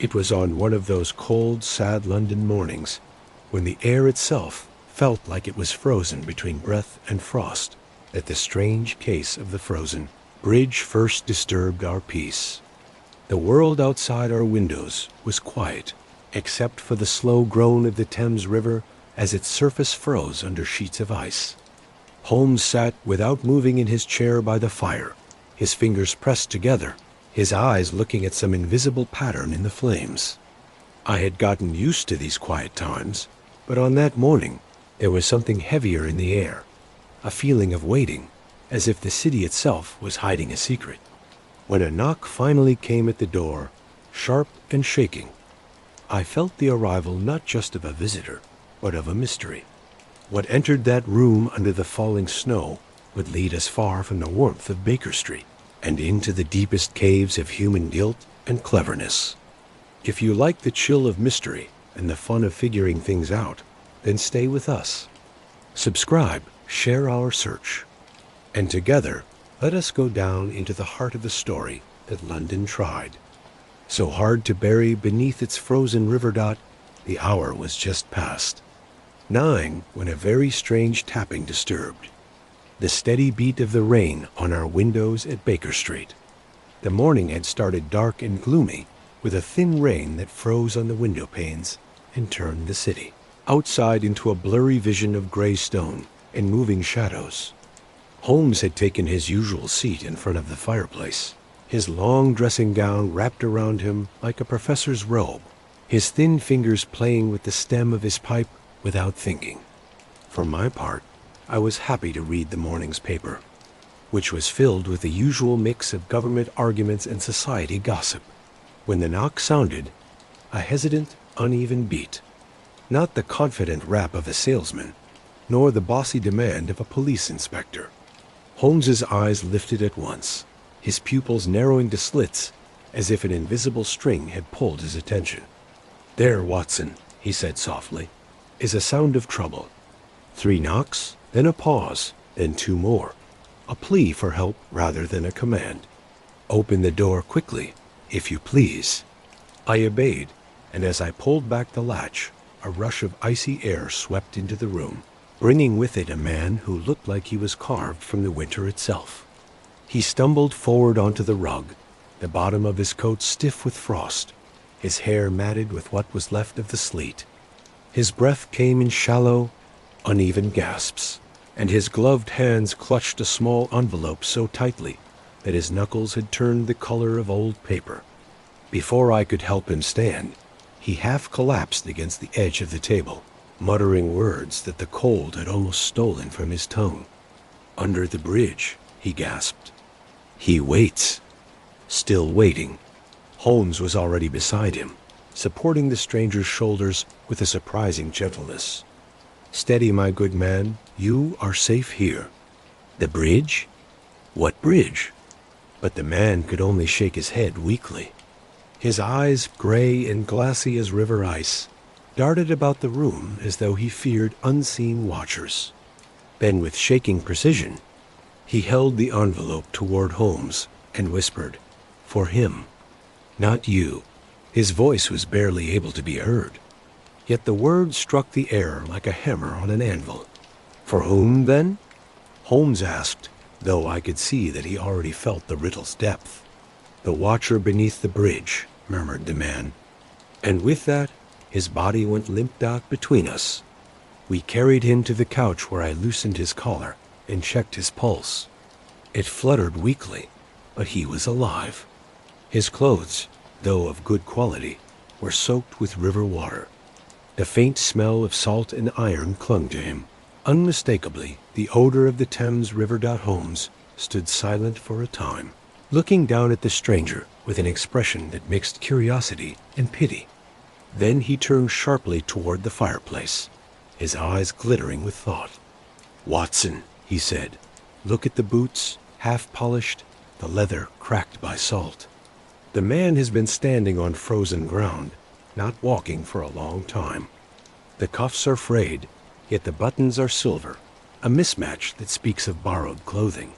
It was on one of those cold, sad London mornings when the air itself felt like it was frozen between breath and frost that the strange case of the frozen bridge first disturbed our peace. The world outside our windows was quiet, except for the slow groan of the Thames River as its surface froze under sheets of ice. Holmes sat without moving in his chair by the fire, his fingers pressed together, his eyes looking at some invisible pattern in the flames. I had gotten used to these quiet times, but on that morning there was something heavier in the air, a feeling of waiting, as if the city itself was hiding a secret. When a knock finally came at the door, sharp and shaking, I felt the arrival not just of a visitor, but of a mystery. What entered that room under the falling snow would lead us far from the warmth of Baker Street and into the deepest caves of human guilt and cleverness. If you like the chill of mystery and the fun of figuring things out, then stay with us. Subscribe, share our search, and together let us go down into the heart of the story that London tried. So hard to bury beneath its frozen river dot, the hour was just past 9 when a very strange tapping disturbed the steady beat of the rain on our windows at Baker Street. The morning had started dark and gloomy, with a thin rain that froze on the window panes and turned the city outside into a blurry vision of gray stone and moving shadows. Holmes had taken his usual seat in front of the fireplace, his long dressing gown wrapped around him like a professor's robe, his thin fingers playing with the stem of his pipe without thinking. For my part, I was happy to read the morning's paper, which was filled with the usual mix of government arguments and society gossip. When the knock sounded, a hesitant, uneven beat, not the confident rap of a salesman, nor the bossy demand of a police inspector. Holmes's eyes lifted at once, his pupils narrowing to slits as if an invisible string had pulled his attention. "There, Watson," he said softly, "is a sound of trouble. 3 knocks, then a pause, then 2 more. A plea for help rather than a command. Open the door quickly, if you please." I obeyed, and as I pulled back the latch, a rush of icy air swept into the room, bringing with it a man who looked like he was carved from the winter itself. He stumbled forward onto the rug, the bottom of his coat stiff with frost, his hair matted with what was left of the sleet. His breath came in shallow, uneven gasps, and his gloved hands clutched a small envelope so tightly that his knuckles had turned the color of old paper. Before I could help him stand, he half collapsed against the edge of the table, muttering words that the cold had almost stolen from his tongue. "Under the bridge," he gasped. "He waits." Still waiting, Holmes was already beside him, supporting the stranger's shoulders with a surprising gentleness. "Steady, my good man. You are safe here." "The bridge? What bridge?" But the man could only shake his head weakly. His eyes, gray and glassy as river ice, darted about the room as though he feared unseen watchers. Then, with shaking precision, he held the envelope toward Holmes and whispered, "For him, not you." His voice was barely able to be heard, yet the words struck the air like a hammer on an anvil. "For whom, then?" Holmes asked, though I could see that he already felt the riddle's depth. "The watcher beneath the bridge," murmured the man. And with that, his body went limp out between us. We carried him to the couch where I loosened his collar and checked his pulse. It fluttered weakly, but he was alive. His clothes, though of good quality, were soaked with river water. The faint smell of salt and iron clung to him. Unmistakably, the odor of the Thames River. Holmes stood silent for a time, looking down at the stranger with an expression that mixed curiosity and pity. Then he turned sharply toward the fireplace, his eyes glittering with thought. "Watson," he said, "look at the boots, half polished, the leather cracked by salt. The man has been standing on frozen ground, not walking for a long time. The cuffs are frayed, yet the buttons are silver, a mismatch that speaks of borrowed clothing.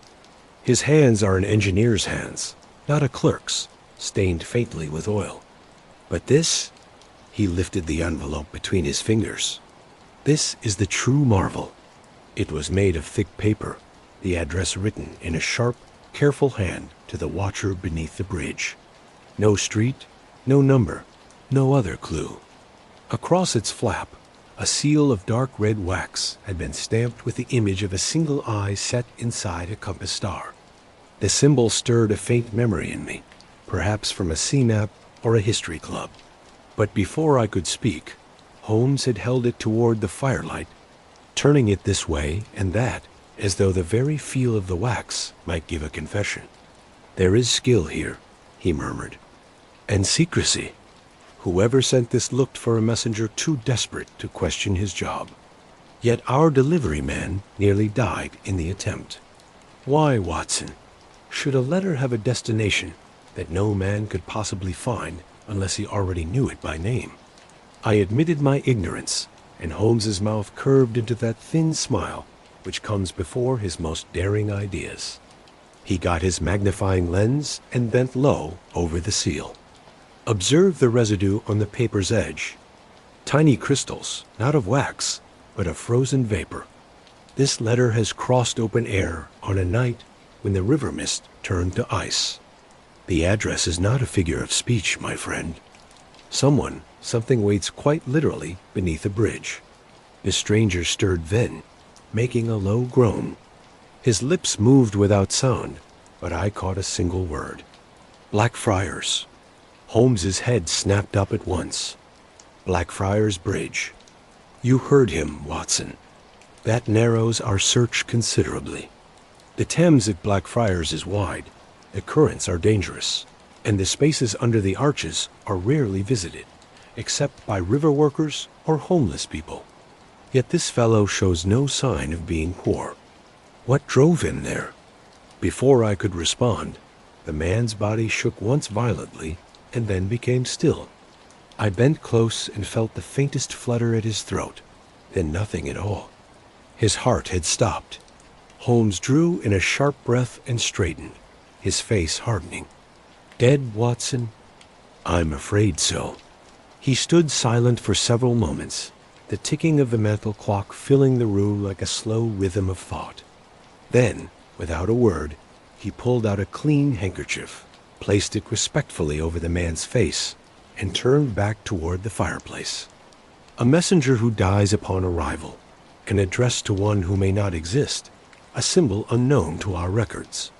His hands are an engineer's hands, not a clerk's, stained faintly with oil. But this, he lifted the envelope between his fingers. This is the true marvel. It was made of thick paper, the address written in a sharp, careful hand to the watcher beneath the bridge. No street, no number, no other clue. Across its flap, a seal of dark red wax had been stamped with the image of a single eye set inside a compass star. The symbol stirred a faint memory in me, perhaps from a sea map or a history club. But before I could speak, Holmes had held it toward the firelight, turning it this way and that, as though the very feel of the wax might give a confession. "There is skill here," he murmured, "and secrecy. Whoever sent this looked for a messenger too desperate to question his job. Yet our delivery man nearly died in the attempt. Why, Watson, should a letter have a destination that no man could possibly find unless he already knew it by name?" I admitted my ignorance, and Holmes's mouth curved into that thin smile which comes before his most daring ideas. He got his magnifying lens and bent low over the seal. "Observe the residue on the paper's edge. Tiny crystals, not of wax, but of frozen vapor. This letter has crossed open air on a night when the river mist turned to ice. The address is not a figure of speech, my friend. Something waits quite literally beneath a bridge." The stranger stirred then, making a low groan. His lips moved without sound, but I caught a single word. "Blackfriars." Holmes's head snapped up at once. "Blackfriars Bridge. You heard him, Watson. That narrows our search considerably. The Thames at Blackfriars is wide, the currents are dangerous, and the spaces under the arches are rarely visited, except by river workers or homeless people. Yet this fellow shows no sign of being poor. What drove him there?" Before I could respond, the man's body shook once violently and then became still. I bent close and felt the faintest flutter at his throat, then nothing at all. His heart had stopped. Holmes drew in a sharp breath and straightened, his face hardening. "Dead, Watson?" "I'm afraid so." He stood silent for several moments, the ticking of the mantel clock filling the room like a slow rhythm of thought. Then, without a word, he pulled out a clean handkerchief, placed it respectfully over the man's face, and turned back toward the fireplace. "A messenger who dies upon arrival, an address to one who may not exist, a symbol unknown to our records.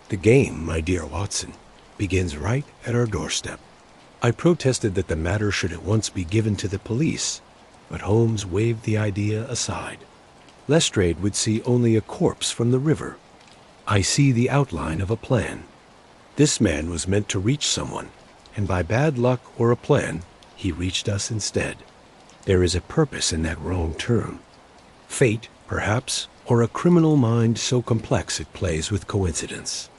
The game, my dear Watson, begins right at our doorstep." I protested that the matter should at once be given to the police, but Holmes waved the idea aside. Lestrade would see only a corpse from the river. "I see the outline of a plan. This man was meant to reach someone, and by bad luck or a plan, he reached us instead. There is a purpose in that wrong turn. Fate, perhaps, or a criminal mind so complex it plays with coincidence."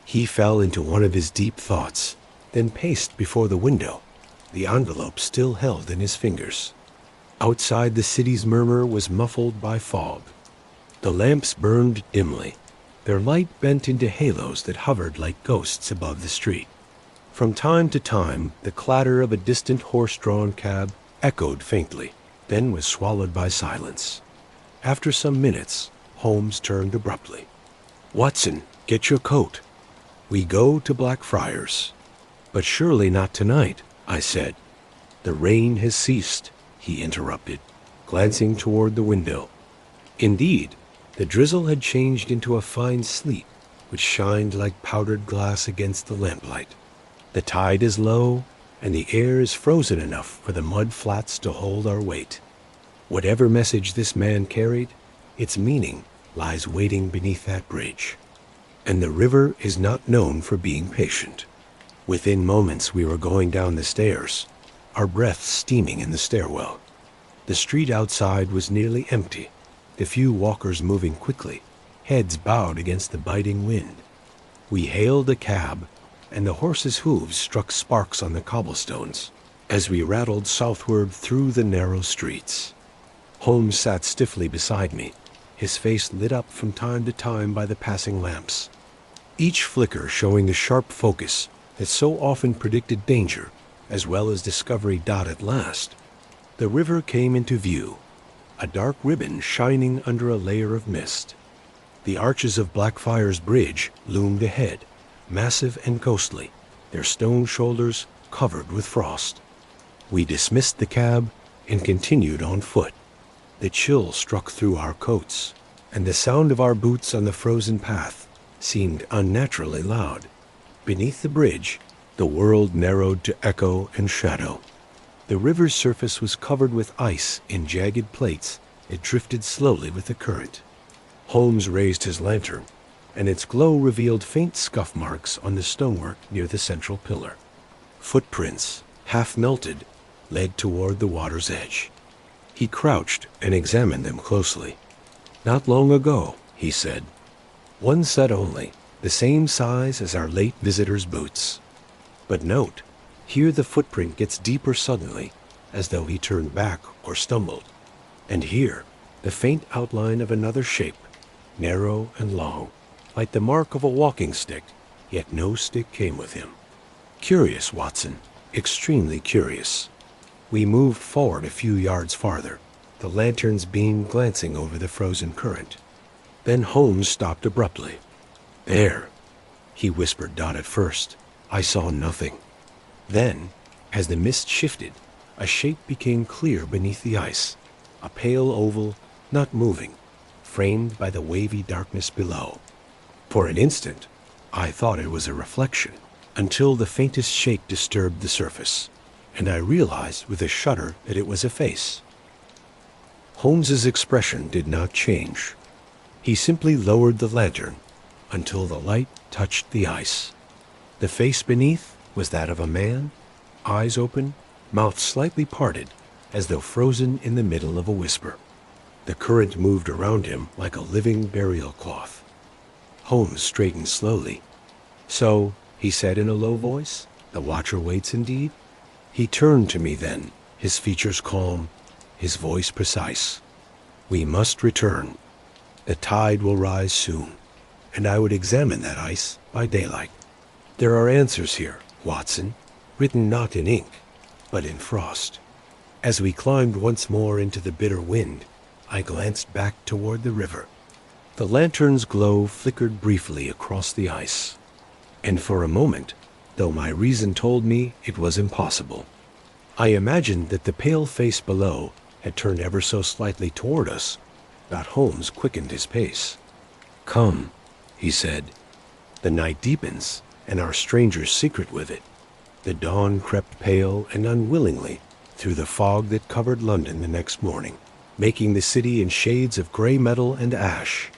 He fell into one of his deep thoughts, then paced before the window, the envelope still held in his fingers. Outside, the city's murmur was muffled by fog. The lamps burned dimly, their light bent into halos that hovered like ghosts above the street. From time to time, the clatter of a distant horse-drawn cab echoed faintly, then was swallowed by silence. After some minutes, Holmes turned abruptly. "Watson, get your coat. We go to Blackfriars." "But surely not tonight," I said. "The rain has ceased," he interrupted, glancing toward the window. Indeed, the drizzle had changed into a fine sleet, which shined like powdered glass against the lamplight. The tide is low, and the air is frozen enough for the mud flats to hold our weight. Whatever message this man carried, its meaning lies waiting beneath that bridge. And the river is not known for being patient. Within moments we were going down the stairs, our breath steaming in the stairwell. The street outside was nearly empty, the few walkers moving quickly, heads bowed against the biting wind. We hailed a cab, and the horses' hooves struck sparks on the cobblestones as we rattled southward through the narrow streets. Holmes sat stiffly beside me, his face lit up from time to time by the passing lamps, each flicker showing the sharp focus that so often predicted danger as well as discovery dot at last, the river came into view, a dark ribbon shining under a layer of mist. The arches of Blackfriars Bridge loomed ahead, massive and ghostly, their stone shoulders covered with frost. We dismissed the cab and continued on foot. The chill struck through our coats, and the sound of our boots on the frozen path seemed unnaturally loud. Beneath the bridge, the world narrowed to echo and shadow. The river's surface was covered with ice in jagged plates. It drifted slowly with the current. Holmes raised his lantern, and its glow revealed faint scuff marks on the stonework near the central pillar. Footprints, half melted, led toward the water's edge. He crouched and examined them closely. "Not long ago," he said. "One set only, the same size as our late visitor's boots. But note, here the footprint gets deeper suddenly, as though he turned back or stumbled. And here, the faint outline of another shape, narrow and long, like the mark of a walking stick, yet no stick came with him. Curious, Watson, extremely curious." We moved forward a few yards farther, the lantern's beam glancing over the frozen current. Then Holmes stopped abruptly. "There," he whispered Dot at first. I saw nothing. Then, as the mist shifted, a shape became clear beneath the ice, a pale oval, not moving, framed by the wavy darkness below. For an instant, I thought it was a reflection, until the faintest shake disturbed the surface, and I realized with a shudder that it was a face. Holmes's expression did not change. He simply lowered the lantern until the light touched the ice. The face beneath was that of a man, eyes open, mouth slightly parted, as though frozen in the middle of a whisper. The current moved around him like a living burial cloth. Holmes straightened slowly. "So," he said in a low voice, "the watcher waits indeed?" He turned to me then, his features calm, his voice precise. "We must return. The tide will rise soon, and I would examine that ice by daylight. There are answers here, Watson, written not in ink, but in frost." As we climbed once more into the bitter wind, I glanced back toward the river. The lantern's glow flickered briefly across the ice, and for a moment, though my reason told me it was impossible, I imagined that the pale face below had turned ever so slightly toward us, that Holmes quickened his pace. "Come," he said. "The night deepens, and our stranger's secret with it." The dawn crept pale and unwillingly through the fog that covered London the next morning, making the city in shades of gray metal and ash.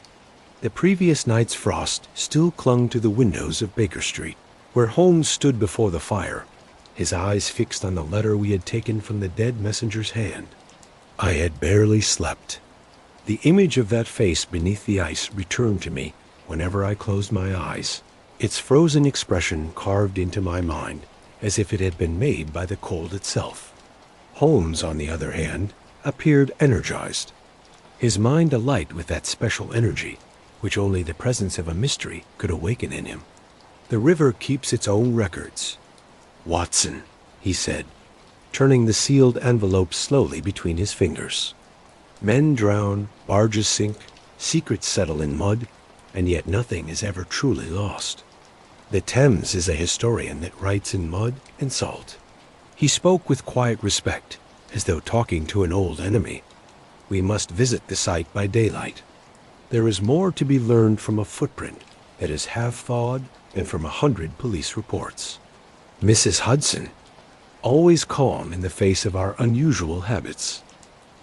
The previous night's frost still clung to the windows of Baker Street, where Holmes stood before the fire, his eyes fixed on the letter we had taken from the dead messenger's hand. I had barely slept. The image of that face beneath the ice returned to me whenever I closed my eyes, its frozen expression carved into my mind as if it had been made by the cold itself. Holmes, on the other hand, appeared energized, his mind alight with that special energy which only the presence of a mystery could awaken in him. "The river keeps its own records, Watson," he said, turning the sealed envelope slowly between his fingers. "Men drown, barges sink, secrets settle in mud, and yet nothing is ever truly lost. The Thames is a historian that writes in mud and salt." He spoke with quiet respect, as though talking to an old enemy. "We must visit the site by daylight. There is more to be learned from a footprint that is half thawed than from 100 police reports." Mrs. Hudson, always calm in the face of our unusual habits,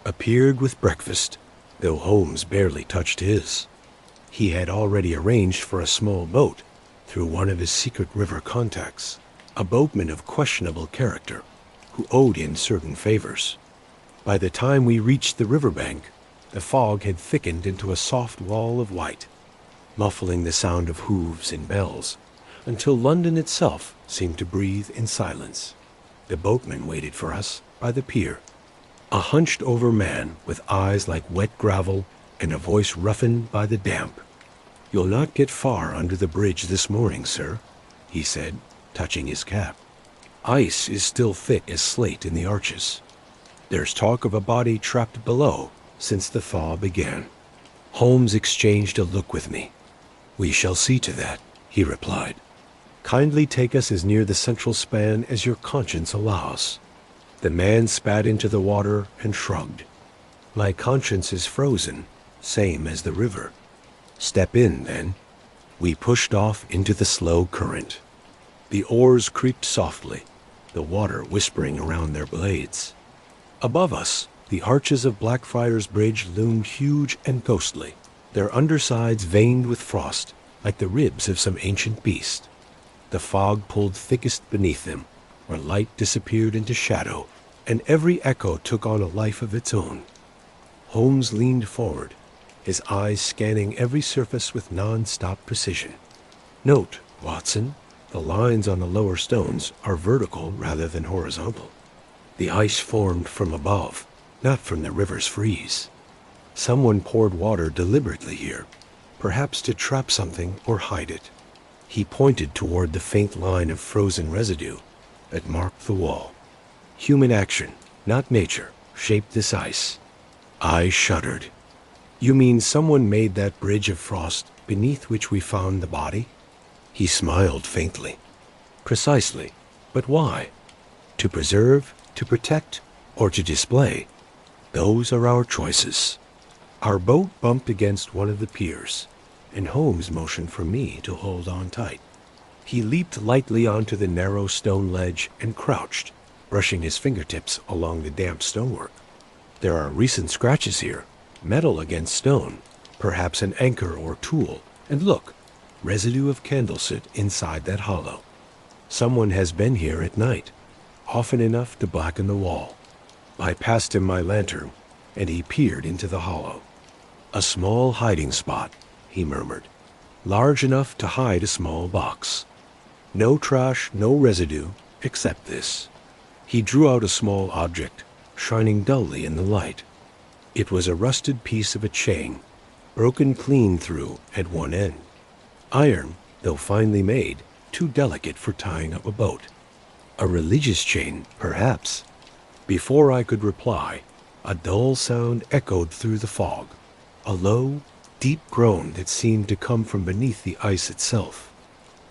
appeared with breakfast, though Holmes barely touched his. He had already arranged for a small boat through one of his secret river contacts, a boatman of questionable character who owed in certain favors. By the time we reached the riverbank, the fog had thickened into a soft wall of white, muffling the sound of hooves and bells, until London itself seemed to breathe in silence. The boatman waited for us by the pier, a hunched-over man with eyes like wet gravel and a voice roughened by the damp. "You'll not get far under the bridge this morning, sir," he said, touching his cap. Ice is still thick as slate in the arches. There's talk of a body trapped below since the thaw began. Holmes exchanged a look with me. "We shall see to that," he replied. "Kindly take us as near the central span as your conscience allows." The man spat into the water and shrugged. "My conscience is frozen, same as the river." "Step in, then." We pushed off into the slow current. The oars creaked softly, the water whispering around their blades. Above us, the arches of Blackfriars Bridge loomed huge and ghostly, their undersides veined with frost, like the ribs of some ancient beast. The fog pulled thickest beneath them, where light disappeared into shadow, and every echo took on a life of its own. Holmes leaned forward, his eyes scanning every surface with non-stop precision. "Note, Watson, the lines on the lower stones are vertical rather than horizontal. The ice formed from above, not from the river's freeze. Someone poured water deliberately here, perhaps to trap something or hide it." He pointed toward the faint line of frozen residue that marked the wall. "Human action, not nature, shaped this ice." I shuddered. "You mean someone made that bridge of frost beneath which we found the body?" He smiled faintly. "Precisely. But why? To preserve, to protect, or to display? Those are our choices." Our boat bumped against one of the piers, and Holmes motioned for me to hold on tight. He leaped lightly onto the narrow stone ledge and crouched, brushing his fingertips along the damp stonework. "There are recent scratches here, metal against stone, perhaps an anchor or tool, and look, residue of candlesoot inside that hollow. Someone has been here at night, often enough to blacken the wall." I passed him my lantern, and he peered into the hollow. "A small hiding spot," he murmured, "large enough to hide a small box. No trash, no residue, except this." He drew out a small object, shining dully in the light. It was a rusted piece of a chain, broken clean through at one end. Iron, though finely made, too delicate for tying up a boat. A religious chain, perhaps. Before I could reply, a dull sound echoed through the fog, a low, deep groan that seemed to come from beneath the ice itself.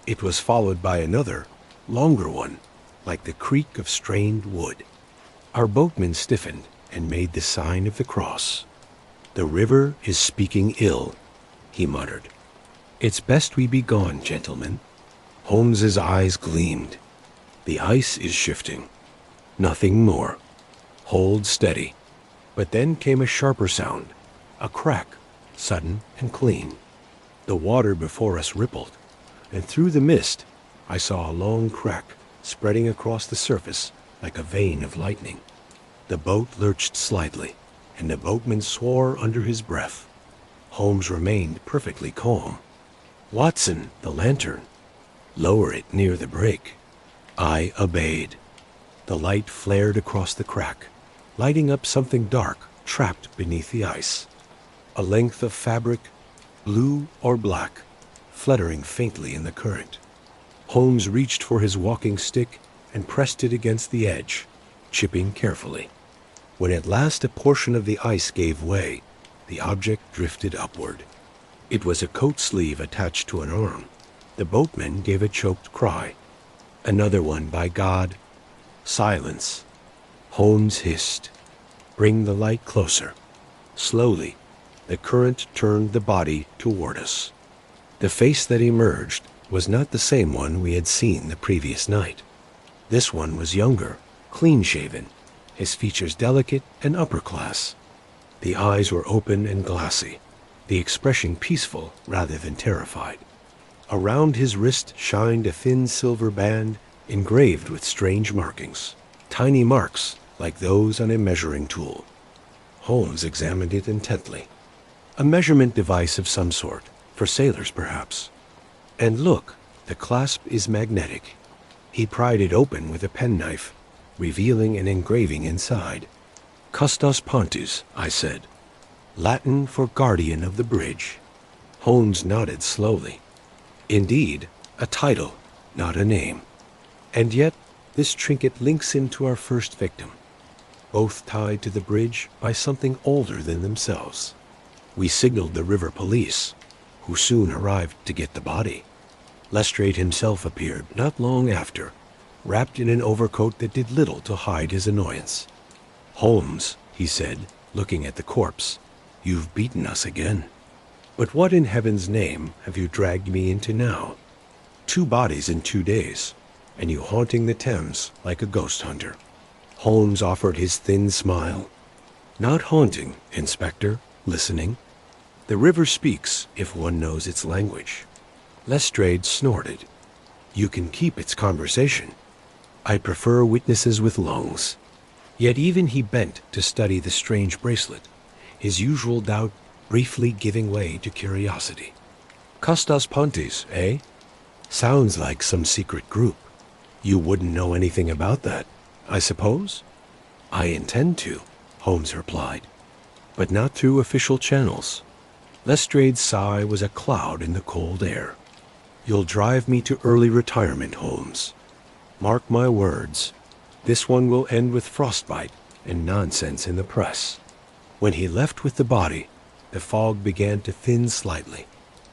It was followed by another, longer one, like the creak of strained wood. Our boatman stiffened and made the sign of the cross. "The river is speaking ill," he muttered. "It's best we be gone, gentlemen." Holmes's eyes gleamed. "The ice is shifting. Nothing more. Hold steady." But then came a sharper sound, a crack, sudden and clean. The water before us rippled, and through the mist I saw a long crack spreading across the surface like a vein of lightning. The boat lurched slightly, and the boatman swore under his breath. Holmes remained perfectly calm. "Watson, the lantern. Lower it near the break." I obeyed. The light flared across the crack, lighting up something dark trapped beneath the ice. A length of fabric, blue or black, fluttering faintly in the current. Holmes reached for his walking stick and pressed it against the edge, chipping carefully. When at last a portion of the ice gave way, the object drifted upward. It was a coat sleeve attached to an arm. The boatman gave a choked cry. "Another one, by God." Silence. Holmes hissed. "Bring the light closer." Slowly, the current turned the body toward us. The face that emerged was not the same one we had seen the previous night. This one was younger, clean-shaven, his features delicate and upper-class. The eyes were open and glassy, the expression peaceful rather than terrified. Around his wrist shined a thin silver band engraved with strange markings, tiny marks like those on a measuring tool. Holmes examined it intently. A measurement device of some sort, for sailors perhaps. "And look, the clasp is magnetic." He pried it open with a penknife, revealing an engraving inside. "Custos Pontus," I said. "Latin for guardian of the bridge." Holmes nodded slowly. Indeed, a title, not a name. And yet, This trinket links him to our first victim, both tied to the bridge by something older than themselves. We signaled the river police, who soon arrived to get the body. Lestrade himself appeared not long after, wrapped in an overcoat that did little to hide his annoyance. "Holmes," he said, looking at the corpse, "you've beaten us again. But what in heaven's name have you dragged me into now? 2 bodies in 2 days, and you haunting the Thames like a ghost hunter." Holmes offered his thin smile. "Not haunting, Inspector, listening. The river speaks if one knows its language." Lestrade snorted. "You can keep its conversation. I prefer witnesses with lungs." Yet even he bent to study the strange bracelet, his usual doubt briefly giving way to curiosity. "Custos Pontes, eh? Sounds like some secret group. You wouldn't know anything about that, I suppose?" "I intend to," Holmes replied, "but not through official channels." Lestrade's sigh was a cloud in the cold air. "You'll drive me to early retirement, Holmes. Mark my words, this one will end with frostbite and nonsense in the press." When he left with the body, the fog began to thin slightly,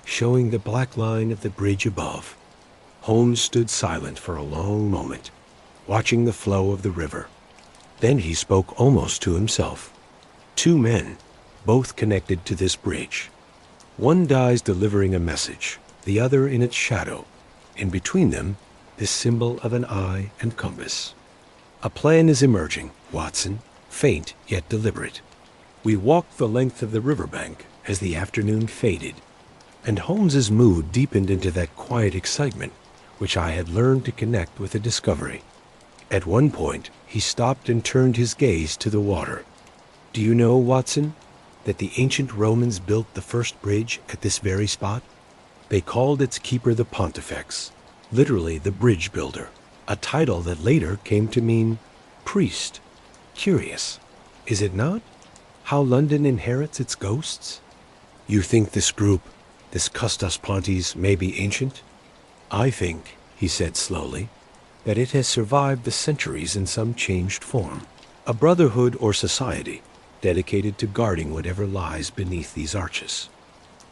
showing the black line of the bridge above. Holmes stood silent for a long moment, watching the flow of the river. Then he spoke almost to himself. 2 men, both connected to this bridge. One dies delivering a message, the other in its shadow, and between them, this symbol of an eye and compass. "A plan is emerging, Watson, faint yet deliberate." We walked the length of the riverbank as the afternoon faded, and Holmes's mood deepened into that quiet excitement which I had learned to connect with a discovery. At one point, he stopped and turned his gaze to the water. "Do you know, Watson, that the ancient Romans built the first bridge at this very spot? They called its keeper the Pontifex, literally the bridge builder, a title that later came to mean priest. Curious, is it not? How London inherits its ghosts? You think this group, this Custos Pontes, may be ancient? I think," he said slowly, "that it has survived the centuries in some changed form. A brotherhood or society dedicated to guarding whatever lies beneath these arches.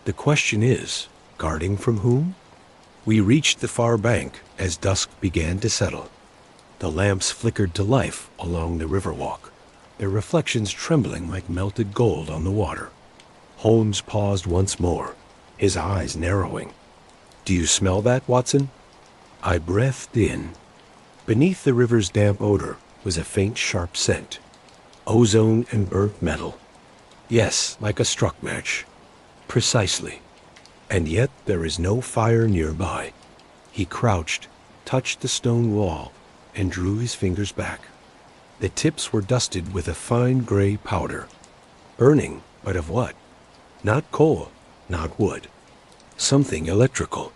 The question is, guarding from whom?" We reached the far bank as dusk began to settle. The lamps flickered to life along the riverwalk, their reflections trembling like melted gold on the water. Holmes paused once more, his eyes narrowing. "Do you smell that, Watson?" I breathed in. Beneath the river's damp odor was a faint, sharp scent. Ozone and burnt metal. Yes, like a struck match. Precisely. And yet there is no fire nearby. He crouched, touched the stone wall, and drew his fingers back. The tips were dusted with a fine gray powder. Burning, but of what? Not coal, not wood. Something electrical.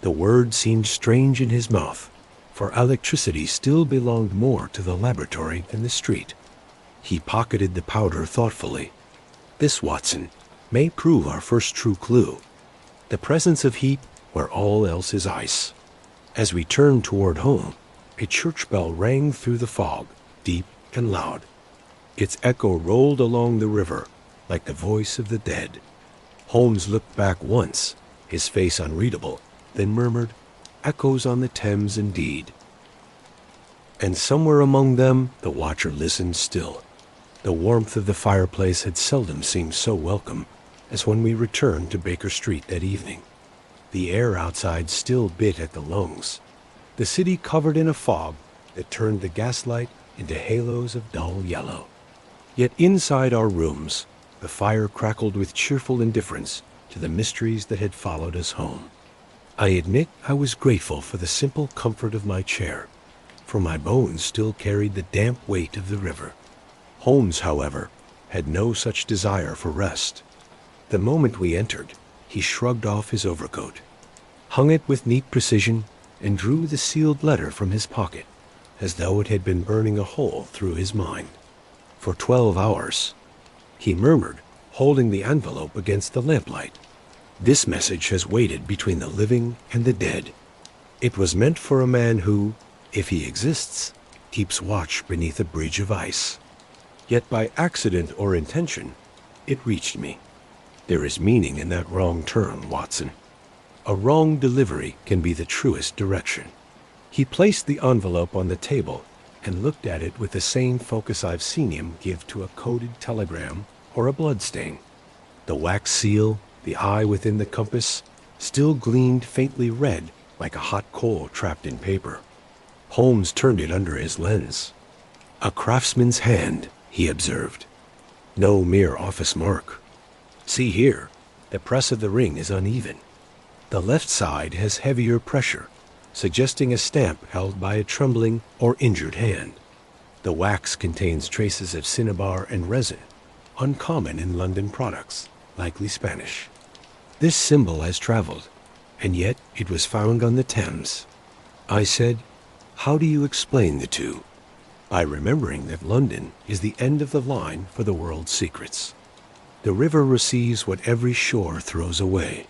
The word seemed strange in his mouth, for electricity still belonged more to the laboratory than the street. He pocketed the powder thoughtfully. This, Watson, may prove our first true clue. The presence of heat where all else is ice. As we turned toward home, a church bell rang through the fog, deep and loud. Its echo rolled along the river like the voice of the dead. Holmes looked back once, his face unreadable, then murmured, "Echoes on the Thames indeed." And somewhere among them the watcher listened still. The warmth of the fireplace had seldom seemed so welcome as when we returned to Baker Street that evening. The air outside still bit at the lungs, the city covered in a fog that turned the gaslight into halos of dull yellow. Yet inside our rooms, the fire crackled with cheerful indifference to the mysteries that had followed us home. I admit I was grateful for the simple comfort of my chair, for my bones still carried the damp weight of the river. Holmes, however, had no such desire for rest. The moment we entered, he shrugged off his overcoat, hung it with neat precision, and drew the sealed letter from his pocket, as though it had been burning a hole through his mind. "For 12 hours," he murmured, holding the envelope against the lamplight. "This message has waited between the living and the dead. It was meant for a man who, if he exists, keeps watch beneath a bridge of ice. Yet by accident or intention, it reached me. There is meaning in that wrong turn, Watson. A wrong delivery can be the truest direction. He placed the envelope on the table and looked at it with the same focus I've seen him give to a coded telegram or a bloodstain. The wax seal, the eye within the compass, still gleamed faintly red like a hot coal trapped in paper. Holmes turned it under his lens. A craftsman's hand, he observed. No mere office mark. See here, the press of the ring is uneven. The left side has heavier pressure, suggesting a stamp held by a trembling or injured hand. The wax contains traces of cinnabar and resin, uncommon in London products, likely Spanish. This symbol has traveled, and yet it was found on the Thames. I said, how do you explain the two? By remembering that London is the end of the line for the world's secrets. The river receives what every shore throws away.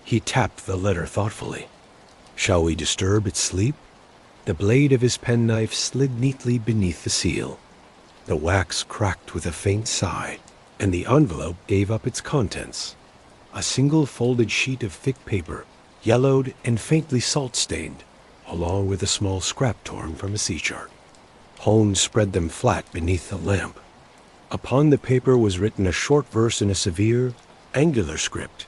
He tapped the letter thoughtfully. Shall we disturb its sleep? The blade of his penknife slid neatly beneath the seal. The wax cracked with a faint sigh, and the envelope gave up its contents. A single folded sheet of thick paper, yellowed and faintly salt-stained, along with a small scrap torn from a sea chart. Holmes spread them flat beneath the lamp. Upon the paper was written a short verse in a severe, angular script.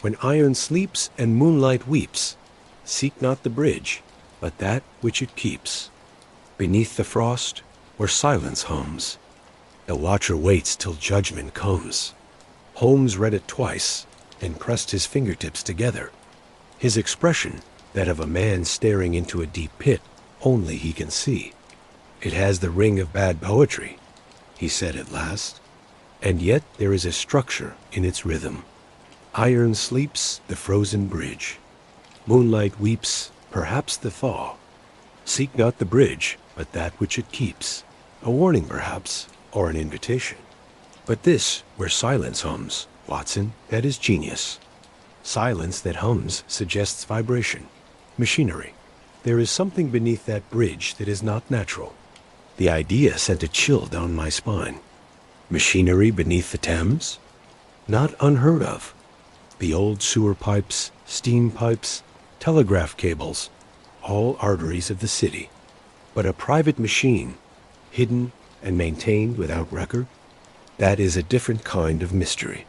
When iron sleeps and moonlight weeps, seek not the bridge, but that which it keeps. Beneath the frost, where silence hums, the watcher waits till judgment comes. Holmes read it twice and pressed his fingertips together. His expression, that of a man staring into a deep pit only he can see. It has the ring of bad poetry, he said at last, and yet there is a structure in its rhythm. Iron sleeps, the frozen bridge. Moonlight weeps, perhaps the thaw. Seek not the bridge, but that which it keeps. A warning, perhaps, or an invitation. But this, where silence hums, Watson, that is genius. Silence that hums suggests vibration, machinery. There is something beneath that bridge that is not natural. The idea sent a chill down my spine. Machinery beneath the Thames? Not unheard of. The old sewer pipes, steam pipes, telegraph cables, all arteries of the city. But a private machine, hidden and maintained without record, that is a different kind of mystery.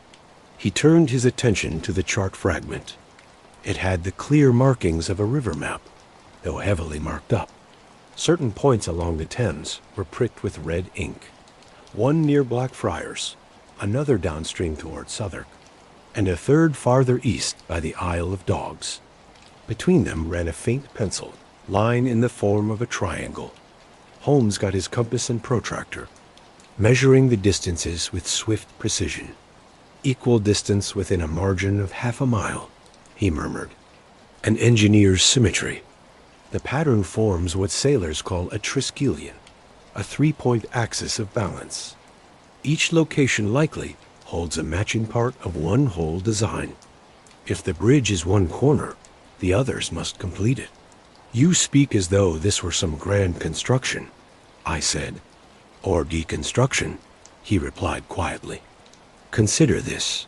He turned his attention to the chart fragment. It had the clear markings of a river map, though heavily marked up. Certain points along the Thames were pricked with red ink. One near Blackfriars, another downstream toward Southwark, and a third farther east by the Isle of Dogs. Between them ran a faint pencil, line in the form of a triangle. Holmes got his compass and protractor, measuring the distances with swift precision. Equal distance within a margin of half a mile, he murmured. An engineer's symmetry. The pattern forms what sailors call a triskelion, a three-point axis of balance. Each location likely holds a matching part of one whole design. If the bridge is one corner, the others must complete it. You speak as though this were some grand construction, I said. Or deconstruction, he replied quietly. Consider this.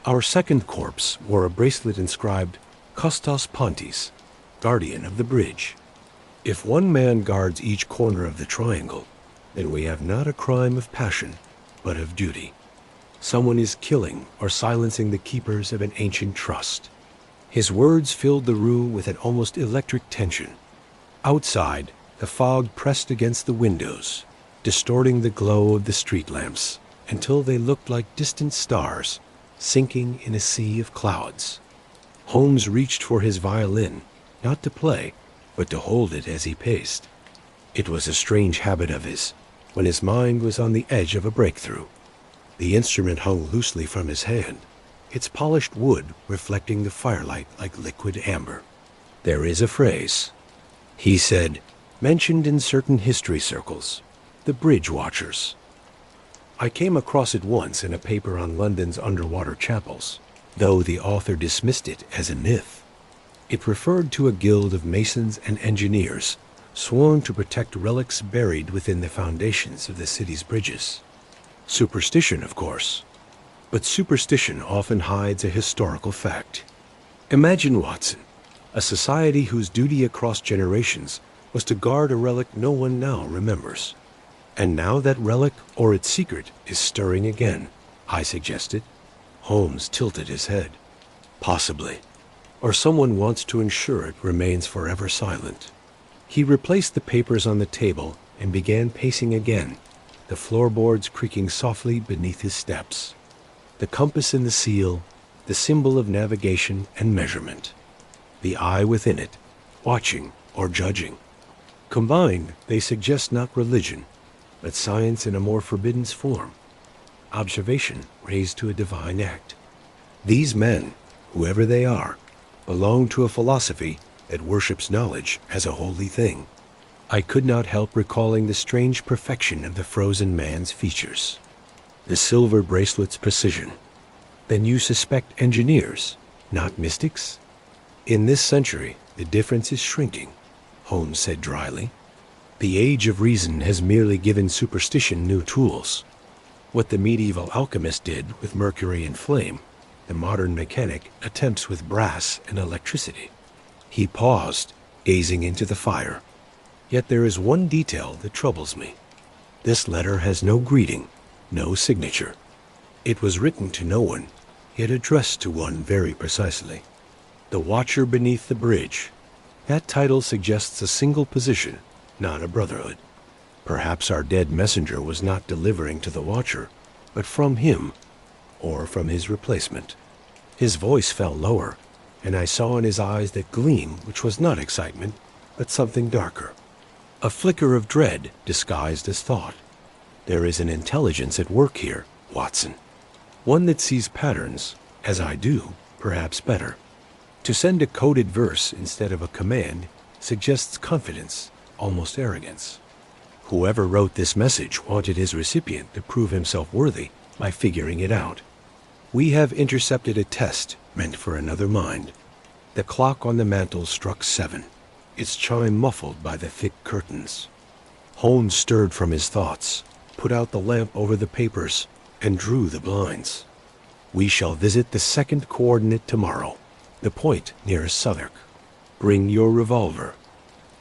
Our second corpse wore a bracelet inscribed Custos Pontis, guardian of the bridge. If one man guards each corner of the triangle, then we have not a crime of passion, but of duty. Someone is killing or silencing the keepers of an ancient trust. His words filled the room with an almost electric tension. Outside, the fog pressed against the windows, distorting the glow of the street lamps until they looked like distant stars sinking in a sea of clouds. Holmes reached for his violin, not to play, but to hold it as he paced. It was a strange habit of his, when his mind was on the edge of a breakthrough. The instrument hung loosely from his hand, its polished wood reflecting the firelight like liquid amber. There is a phrase, he said, mentioned in certain history circles, the bridge watchers. I came across it once in a paper on London's underwater chapels, though the author dismissed it as a myth. It referred to a guild of masons and engineers sworn to protect relics buried within the foundations of the city's bridges. Superstition, of course. But superstition often hides a historical fact. Imagine, Watson, a society whose duty across generations was to guard a relic no one now remembers. And now that relic or its secret is stirring again, I suggested. Holmes tilted his head. Possibly. Or someone wants to ensure it remains forever silent. He replaced the papers on the table and began pacing again, the floorboards creaking softly beneath his steps. The compass in the seal, the symbol of navigation and measurement. The eye within it, watching or judging. Combined, they suggest not religion, but science in a more forbidden form. Observation raised to a divine act. These men, whoever they are, belong to a philosophy that worships knowledge as a holy thing. I could not help recalling the strange perfection of the frozen man's features. The silver bracelet's precision. Then you suspect engineers, not mystics? In this century, the difference is shrinking, Holmes said dryly. The age of reason has merely given superstition new tools. What the medieval alchemist did with mercury and flame, the modern mechanic attempts with brass and electricity. He paused, gazing into the fire. Yet there is one detail that troubles me. This letter has no greeting, no signature. It was written to no one, yet addressed to one very precisely. The Watcher Beneath the Bridge. That title suggests a single position, not a brotherhood. Perhaps our dead messenger was not delivering to the Watcher, but from him, or from his replacement. His voice fell lower, and I saw in his eyes that gleam which was not excitement, but something darker. A flicker of dread disguised as thought. There is an intelligence at work here, Watson. One that sees patterns, as I do, perhaps better. To send a coded verse instead of a command suggests confidence, almost arrogance. Whoever wrote this message wanted his recipient to prove himself worthy by figuring it out. We have intercepted a test meant for another mind. The clock on the mantel struck 7, its chime muffled by the thick curtains. Holmes stirred from his thoughts, put out the lamp over the papers, and drew the blinds. We shall visit the second coordinate tomorrow, the point nearest Southwark. Bring your revolver.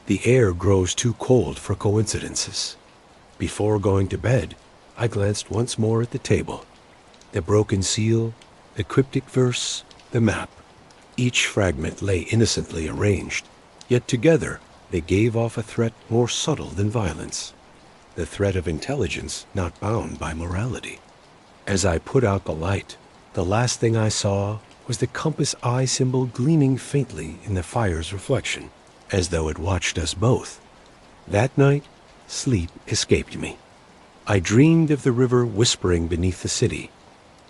The air grows too cold for coincidences. Before going to bed, I glanced once more at the table. The broken seal, the cryptic verse, the map. Each fragment lay innocently arranged, yet together they gave off a threat more subtle than violence. The threat of intelligence not bound by morality. As I put out the light, the last thing I saw was the compass eye symbol gleaming faintly in the fire's reflection, as though it watched us both. That night, sleep escaped me. I dreamed of the river whispering beneath the city,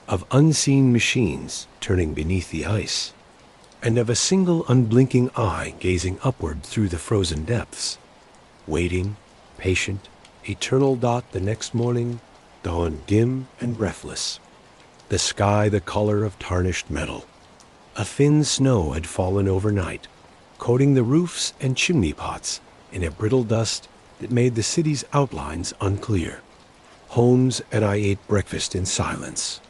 of unseen machines turning beneath the ice, and of a single unblinking eye gazing upward through the frozen depths. Waiting, patient, eternal dot the next morning, dawned dim and breathless. The sky the color of tarnished metal. A thin snow had fallen overnight, coating the roofs and chimney pots in a brittle dust that made the city's outlines unclear. Holmes and I ate breakfast in silence,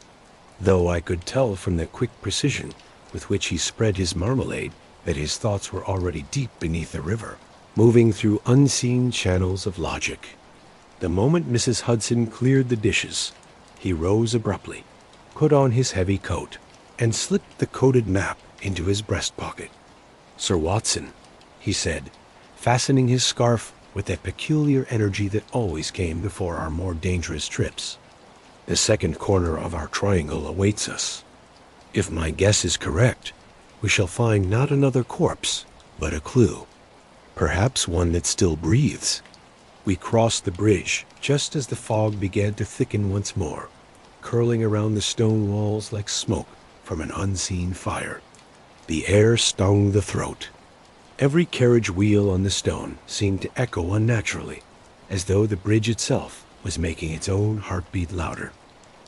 though I could tell from the quick precision with which he spread his marmalade that his thoughts were already deep beneath the river, moving through unseen channels of logic. The moment Mrs. Hudson cleared the dishes, he rose abruptly, put on his heavy coat, and slipped the coded map into his breast pocket. "Sir Watson," he said, fastening his scarf with that peculiar energy that always came before our more dangerous trips, "the second corner of our triangle awaits us. If my guess is correct, we shall find not another corpse, but a clue. Perhaps one that still breathes." We crossed the bridge just as the fog began to thicken once more, curling around the stone walls like smoke from an unseen fire. The air stung the throat. Every carriage wheel on the stone seemed to echo unnaturally, as though the bridge itself was making its own heartbeat louder.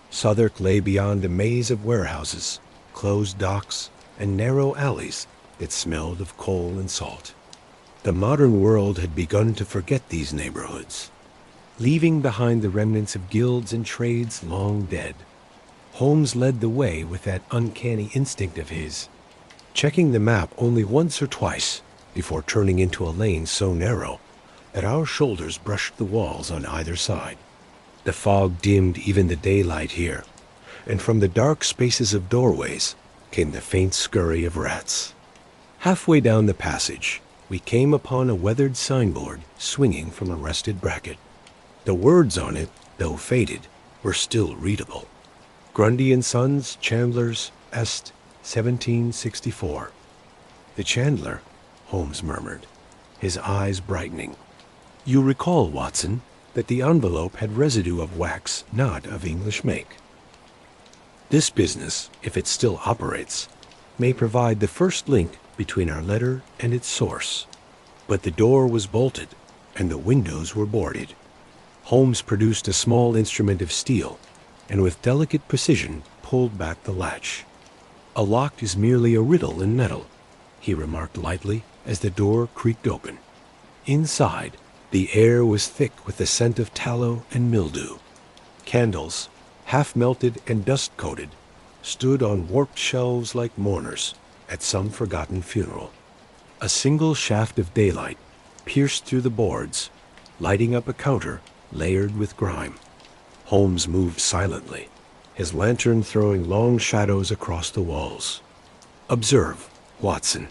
Southwark lay beyond a maze of warehouses, closed docks, and narrow alleys that smelled of coal and salt. The modern world had begun to forget these neighborhoods, leaving behind the remnants of guilds and trades long dead. Holmes led the way with that uncanny instinct of his, checking the map only once or twice before turning into a lane so narrow that our shoulders brushed the walls on either side. The fog dimmed even the daylight here, and from the dark spaces of doorways came the faint scurry of rats. Halfway down the passage, we came upon a weathered signboard swinging from a rusted bracket. The words on it, though faded, were still readable. Grundy and Sons, Chandler's, Est, 1764. The Chandler, Holmes murmured, his eyes brightening. You recall, Watson, that the envelope had residue of wax not of English make. This business, if it still operates, may provide the first link between our letter and its source. But the door was bolted, and the windows were boarded. Holmes produced a small instrument of steel, and with delicate precision pulled back the latch. A lock is merely a riddle in metal, he remarked lightly as the door creaked open. Inside, the air was thick with the scent of tallow and mildew. Candles, half melted and dust-coated, stood on warped shelves like mourners at some forgotten funeral. A single shaft of daylight pierced through the boards, lighting up a counter layered with grime. Holmes moved silently, his lantern throwing long shadows across the walls. Observe, Watson,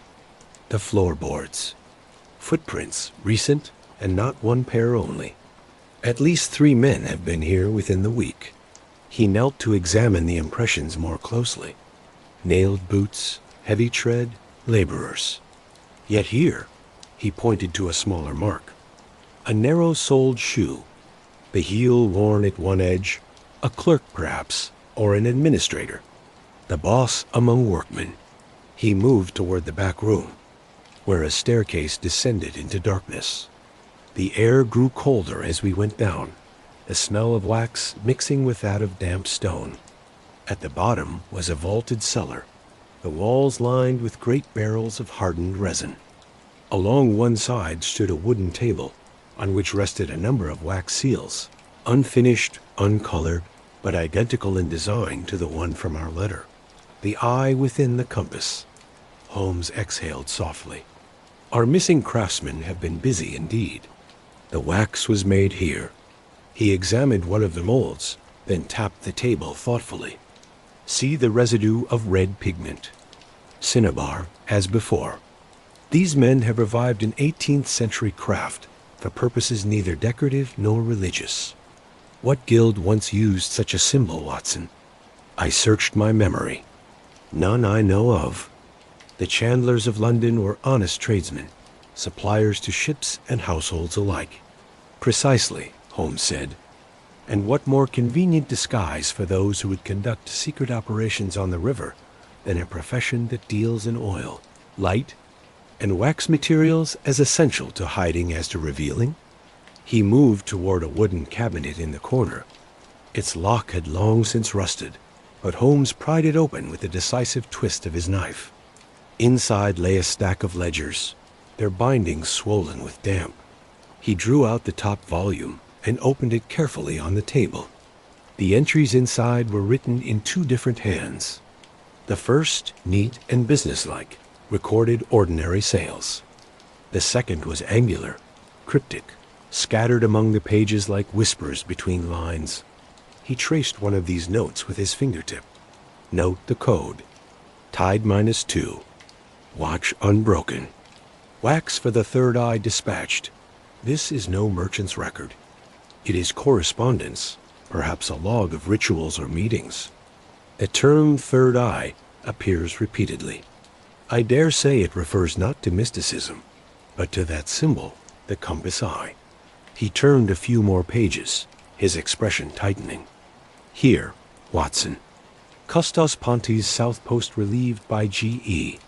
the floorboards. Footprints, recent, and not one pair only. At least 3 men have been here within the week. He knelt to examine the impressions more closely. Nailed boots, heavy tread, laborers. Yet here, he pointed to a smaller mark. A narrow-soled shoe, the heel worn at one edge, a clerk perhaps, or an administrator. The boss among workmen. He moved toward the back room, where a staircase descended into darkness. The air grew colder as we went down, the smell of wax mixing with that of damp stone. At the bottom was a vaulted cellar, the walls lined with great barrels of hardened resin. Along one side stood a wooden table, on which rested a number of wax seals, unfinished, uncolored, but identical in design to the one from our letter. The eye within the compass. Holmes exhaled softly. Our missing craftsmen have been busy indeed. The wax was made here. He examined one of the molds, then tapped the table thoughtfully. See the residue of red pigment. Cinnabar, as before. These men have revived an 18th century craft for purposes neither decorative nor religious. What guild once used such a symbol, Watson? I searched my memory. None I know of. The Chandlers of London were honest tradesmen, suppliers to ships and households alike. Precisely, Holmes said. And what more convenient disguise for those who would conduct secret operations on the river than a profession that deals in oil, light, and wax materials as essential to hiding as to revealing? He moved toward a wooden cabinet in the corner. Its lock had long since rusted, but Holmes pried it open with a decisive twist of his knife. Inside lay a stack of ledgers, their bindings swollen with damp. He drew out the top volume and opened it carefully on the table. The entries inside were written in 2 different hands. The first, neat and businesslike, recorded ordinary sales. The second was angular, cryptic, scattered among the pages like whispers between lines. He traced one of these notes with his fingertip. Note the code. Tide -2. Watch unbroken. Wax for the third eye dispatched. This is no merchant's record. It is correspondence, perhaps a log of rituals or meetings. The term third eye appears repeatedly. I dare say it refers not to mysticism, but to that symbol, the compass eye. He turned a few more pages, his expression tightening. Here, Watson. Custos Pontis South Post relieved by G.E.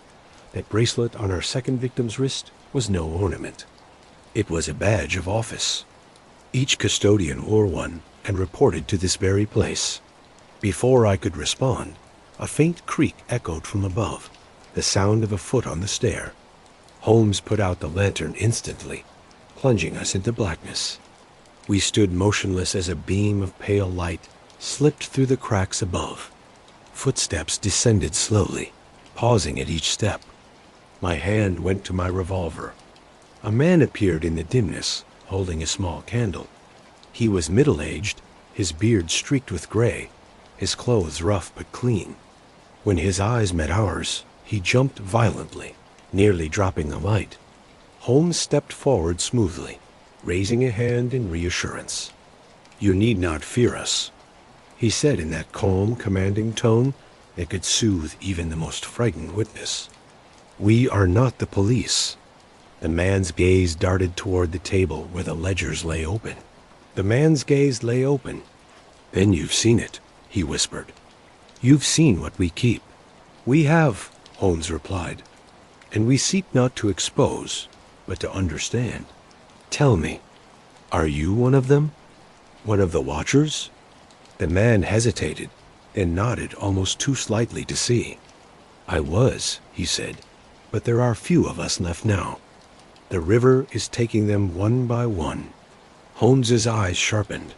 That bracelet on our second victim's wrist was no ornament. It was a badge of office. Each custodian wore one and reported to this very place. Before I could respond, a faint creak echoed from above, the sound of a foot on the stair. Holmes put out the lantern instantly, plunging us into blackness. We stood motionless as a beam of pale light slipped through the cracks above. Footsteps descended slowly, pausing at each step. My hand went to my revolver. A man appeared in the dimness, holding a small candle. He was middle-aged, his beard streaked with gray, his clothes rough but clean. When his eyes met ours, he jumped violently, nearly dropping the light. Holmes stepped forward smoothly, raising a hand in reassurance. "You need not fear us," he said in that calm, commanding tone that could soothe even the most frightened witness. "We are not the police." The man's gaze darted toward the table where the ledgers lay open. "Then you've seen it," he whispered. "You've seen what we keep." "We have," Holmes replied, "and we seek not to expose, but to understand. Tell me, are you one of them? One of the watchers?" The man hesitated, then nodded almost too slightly to see. "I was," he said, "but there are few of us left now. The river is taking them one by one." Holmes's eyes sharpened.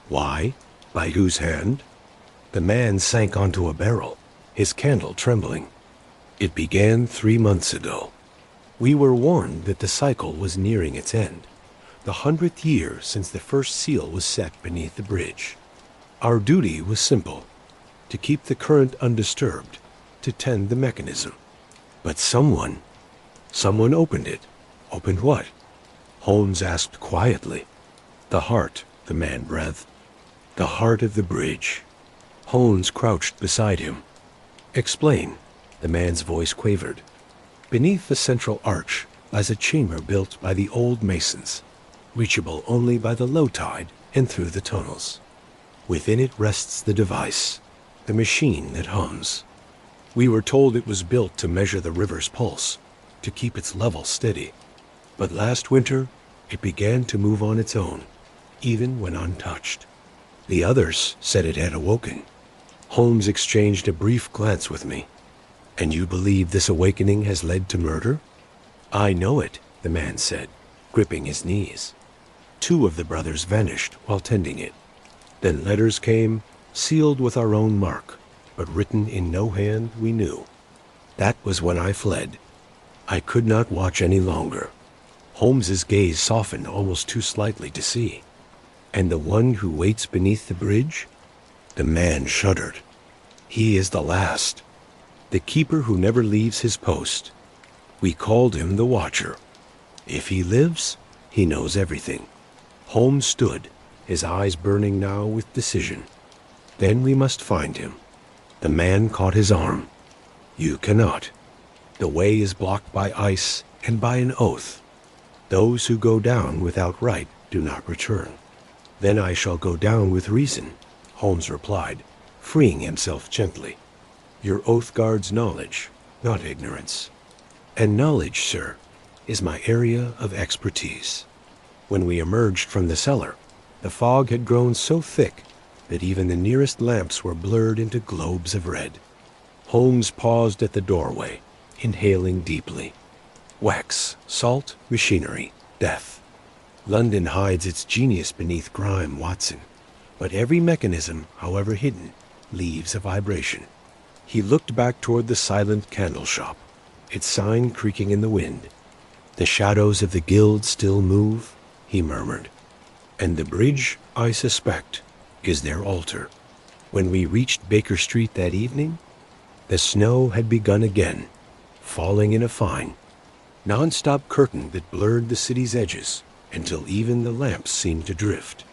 "Why? By whose hand?" The man sank onto a barrel, his candle trembling. "It began 3 months ago. We were warned that the cycle was nearing its end, the 100th year since the first seal was set beneath the bridge. Our duty was simple, to keep the current undisturbed, to tend the mechanism. But someone opened it." "Opened what?" Holmes asked quietly. "The heart," the man breathed. "The heart of the bridge." Holmes crouched beside him. "Explain," the man's voice quavered. "Beneath the central arch lies a chamber built by the old masons, reachable only by the low tide and through the tunnels. Within it rests the device, the machine that hums. We were told it was built to measure the river's pulse, to keep its level steady. But last winter, it began to move on its own, even when untouched. The others said it had awoken." Holmes exchanged a brief glance with me. "And you believe this awakening has led to murder?" "I know it," the man said, gripping his knees. "2 of the brothers vanished while tending it. Then letters came, sealed with our own mark, but written in no hand we knew. That was when I fled. I could not watch any longer." Holmes's gaze softened almost too slightly to see. "And the one who waits beneath the bridge?" The man shuddered. "He is the last, the keeper who never leaves his post. We called him the Watcher. If he lives, he knows everything." Holmes stood, his eyes burning now with decision. "Then we must find him." The man caught his arm. "You cannot. The way is blocked by ice and by an oath. Those who go down without right do not return." "Then I shall go down with reason," Holmes replied, freeing himself gently. "Your oath guards knowledge, not ignorance. And knowledge, sir, is my area of expertise." When we emerged from the cellar, the fog had grown so thick that even the nearest lamps were blurred into globes of red. Holmes paused at the doorway, inhaling deeply. Wax, salt, machinery, death. London hides its genius beneath grime, Watson, but every mechanism, however hidden, leaves a vibration. He looked back toward the silent candle shop, its sign creaking in the wind. "The shadows of the guild still move," he murmured. "And the bridge, I suspect, is their altar." When we reached Baker Street that evening, the snow had begun again, falling in a fine, non-stop curtain that blurred the city's edges until even the lamps seemed to drift.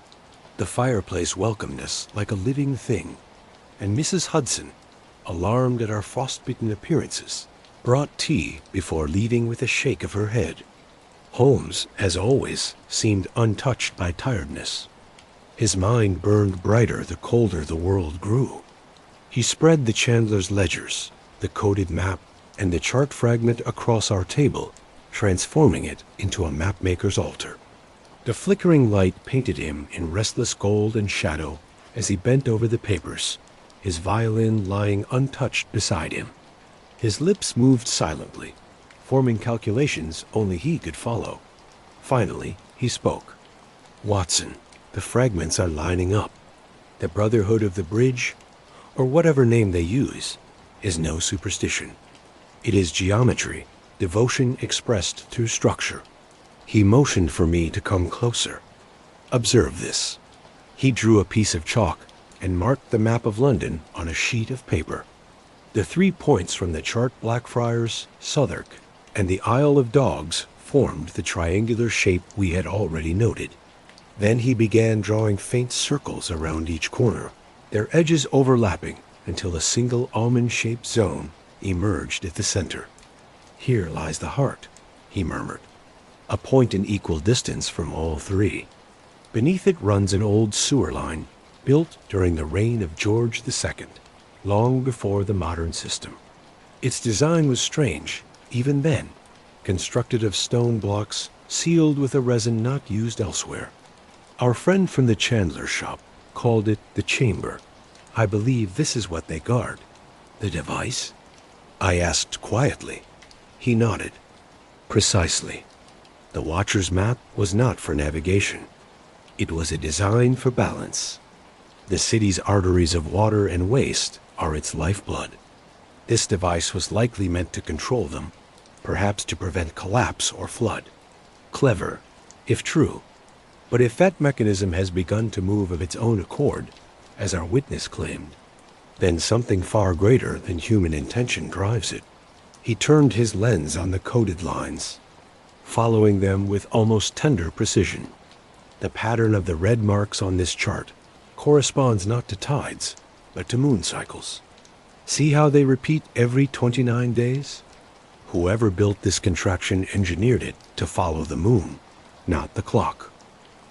The fireplace welcomed us like a living thing, and Mrs. Hudson, alarmed at our frostbitten appearances, brought tea before leaving with a shake of her head. Holmes, as always, seemed untouched by tiredness. His mind burned brighter the colder the world grew. He spread the chandler's ledgers, the coded map, and the chart fragment across our table, transforming it into a mapmaker's altar. The flickering light painted him in restless gold and shadow as he bent over the papers, his violin lying untouched beside him. His lips moved silently, performing calculations only he could follow. Finally, he spoke. "Watson, the fragments are lining up. The Brotherhood of the Bridge, or whatever name they use, is no superstition. It is geometry, devotion expressed through structure." He motioned for me to come closer. "Observe this." He drew a piece of chalk and marked the map of London on a sheet of paper. The 3 points from the chart, Blackfriars, Southwark, and the Isle of Dogs, formed the triangular shape we had already noted. Then he began drawing faint circles around each corner, their edges overlapping until a single almond-shaped zone emerged at the center. "Here lies the heart," he murmured, "a point in equal distance from all 3. Beneath it runs an old sewer line, built during the reign of George II, long before the modern system. Its design was strange, even then, constructed of stone blocks sealed with a resin not used elsewhere. Our friend from the chandler's shop called it the chamber. I believe this is what they guard." "The device?" I asked quietly. He nodded. "Precisely. The Watcher's map was not for navigation. It was a design for balance. The city's arteries of water and waste are its lifeblood. This device was likely meant to control them, perhaps to prevent collapse or flood. Clever, if true. But if that mechanism has begun to move of its own accord, as our witness claimed, then something far greater than human intention drives it." He turned his lens on the coded lines, following them with almost tender precision. "The pattern of the red marks on this chart corresponds not to tides, but to moon cycles. See how they repeat every 29 days? Whoever built this contraction engineered it to follow the moon, not the clock.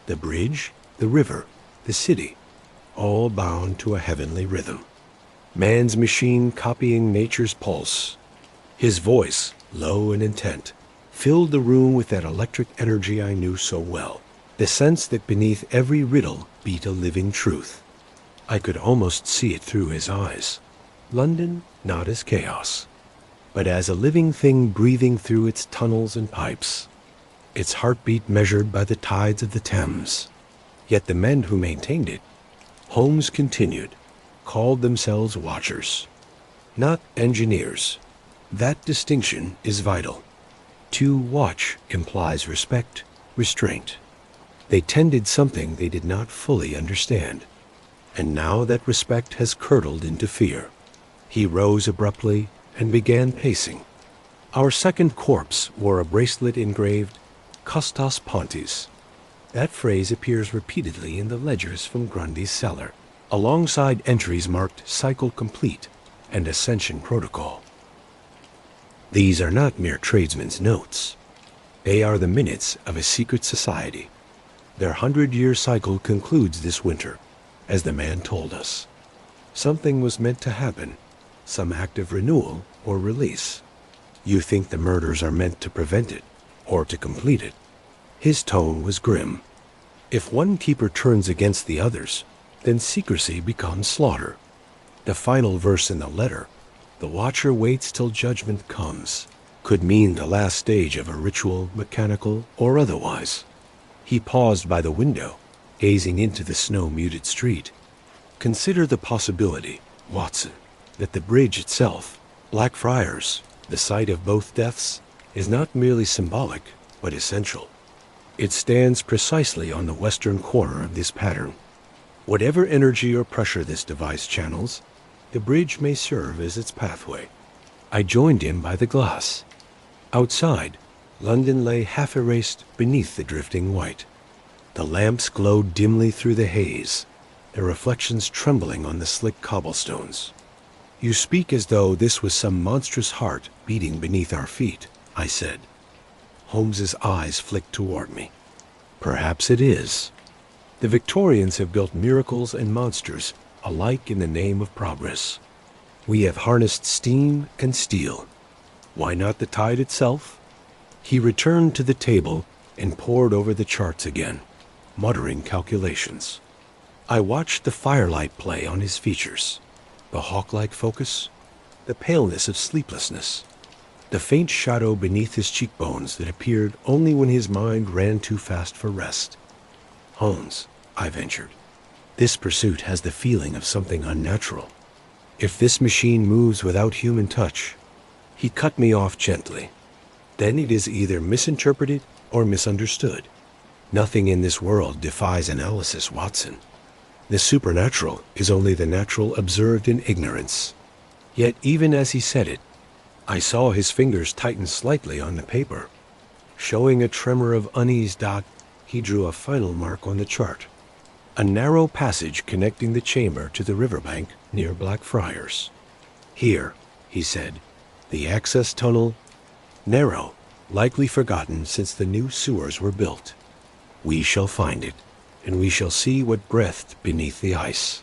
The bridge, the river, the city, all bound to a heavenly rhythm. Man's machine copying nature's pulse." His voice, low and intent, filled the room with that electric energy I knew so well, the sense that beneath every riddle beat a living truth. I could almost see it through his eyes. London not as chaos, but as a living thing breathing through its tunnels and pipes, its heartbeat measured by the tides of the Thames. Yet the men who maintained it, Holmes continued, called themselves watchers, not engineers. That distinction is vital. To watch implies respect, restraint. They tended something they did not fully understand, and now that respect has curdled into fear. He rose abruptly and began pacing. Our second corpse wore a bracelet engraved Custos Pontis. That phrase appears repeatedly in the ledgers from Grundy's cellar, alongside entries marked Cycle Complete and Ascension Protocol. These are not mere tradesmen's notes. They are the minutes of a secret society. Their 100-year cycle concludes this winter, as the man told us. Something was meant to happen, some act of renewal or release. You think the murders are meant to prevent it, or to complete it. His tone was grim. If one keeper turns against the others, then secrecy becomes slaughter. The final verse in the letter, "The watcher waits till judgment comes," could mean the last stage of a ritual, mechanical or otherwise. He paused by the window, gazing into the snow-muted street. "Consider the possibility, Watson, that the bridge itself, Blackfriars, the site of both deaths, is not merely symbolic, but essential. It stands precisely on the western corner of this pattern. Whatever energy or pressure this device channels, the bridge may serve as its pathway." I joined him by the glass. Outside, London lay half-erased beneath the drifting white. The lamps glowed dimly through the haze, their reflections trembling on the slick cobblestones. "You speak as though this was some monstrous heart beating beneath our feet," I said. Holmes's eyes flicked toward me. "Perhaps it is. The Victorians have built miracles and monsters alike in the name of progress. We have harnessed steam and steel. Why not the tide itself?" He returned to the table and pored over the charts again, muttering calculations. I watched the firelight play on his features, the hawk-like focus, the paleness of sleeplessness. the faint shadow beneath his cheekbones that appeared only when his mind ran too fast for rest. "Holmes," I ventured, "this pursuit has the feeling of something unnatural. If this machine moves without human touch—" He cut me off gently. "Then it is either misinterpreted or misunderstood. Nothing in this world defies analysis, Watson. The supernatural is only the natural observed in ignorance." Yet even as he said it, I saw his fingers tighten slightly on the paper. Showing a tremor of unease, he drew a final mark on the chart. A narrow passage connecting the chamber to the riverbank near Blackfriars. "Here," he said, "the access tunnel, narrow, likely forgotten since the new sewers were built. We shall find it, and we shall see what breathed beneath the ice."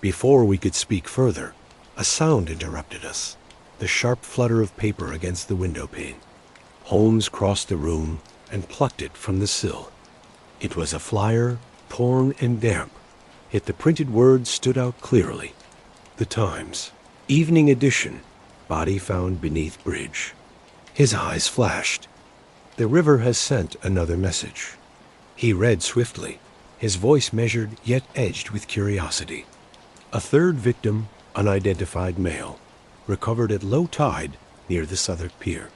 Before we could speak further, a sound interrupted us, the sharp flutter of paper against the window pane. Holmes crossed the room and plucked it from the sill. It was a flyer, torn and damp, yet the printed words stood out clearly. "The Times, evening edition, body found beneath bridge." His eyes flashed. "The river has sent another message." He read swiftly, his voice measured yet edged with curiosity. "A third victim, unidentified male, recovered at low tide near the Southwark Pier.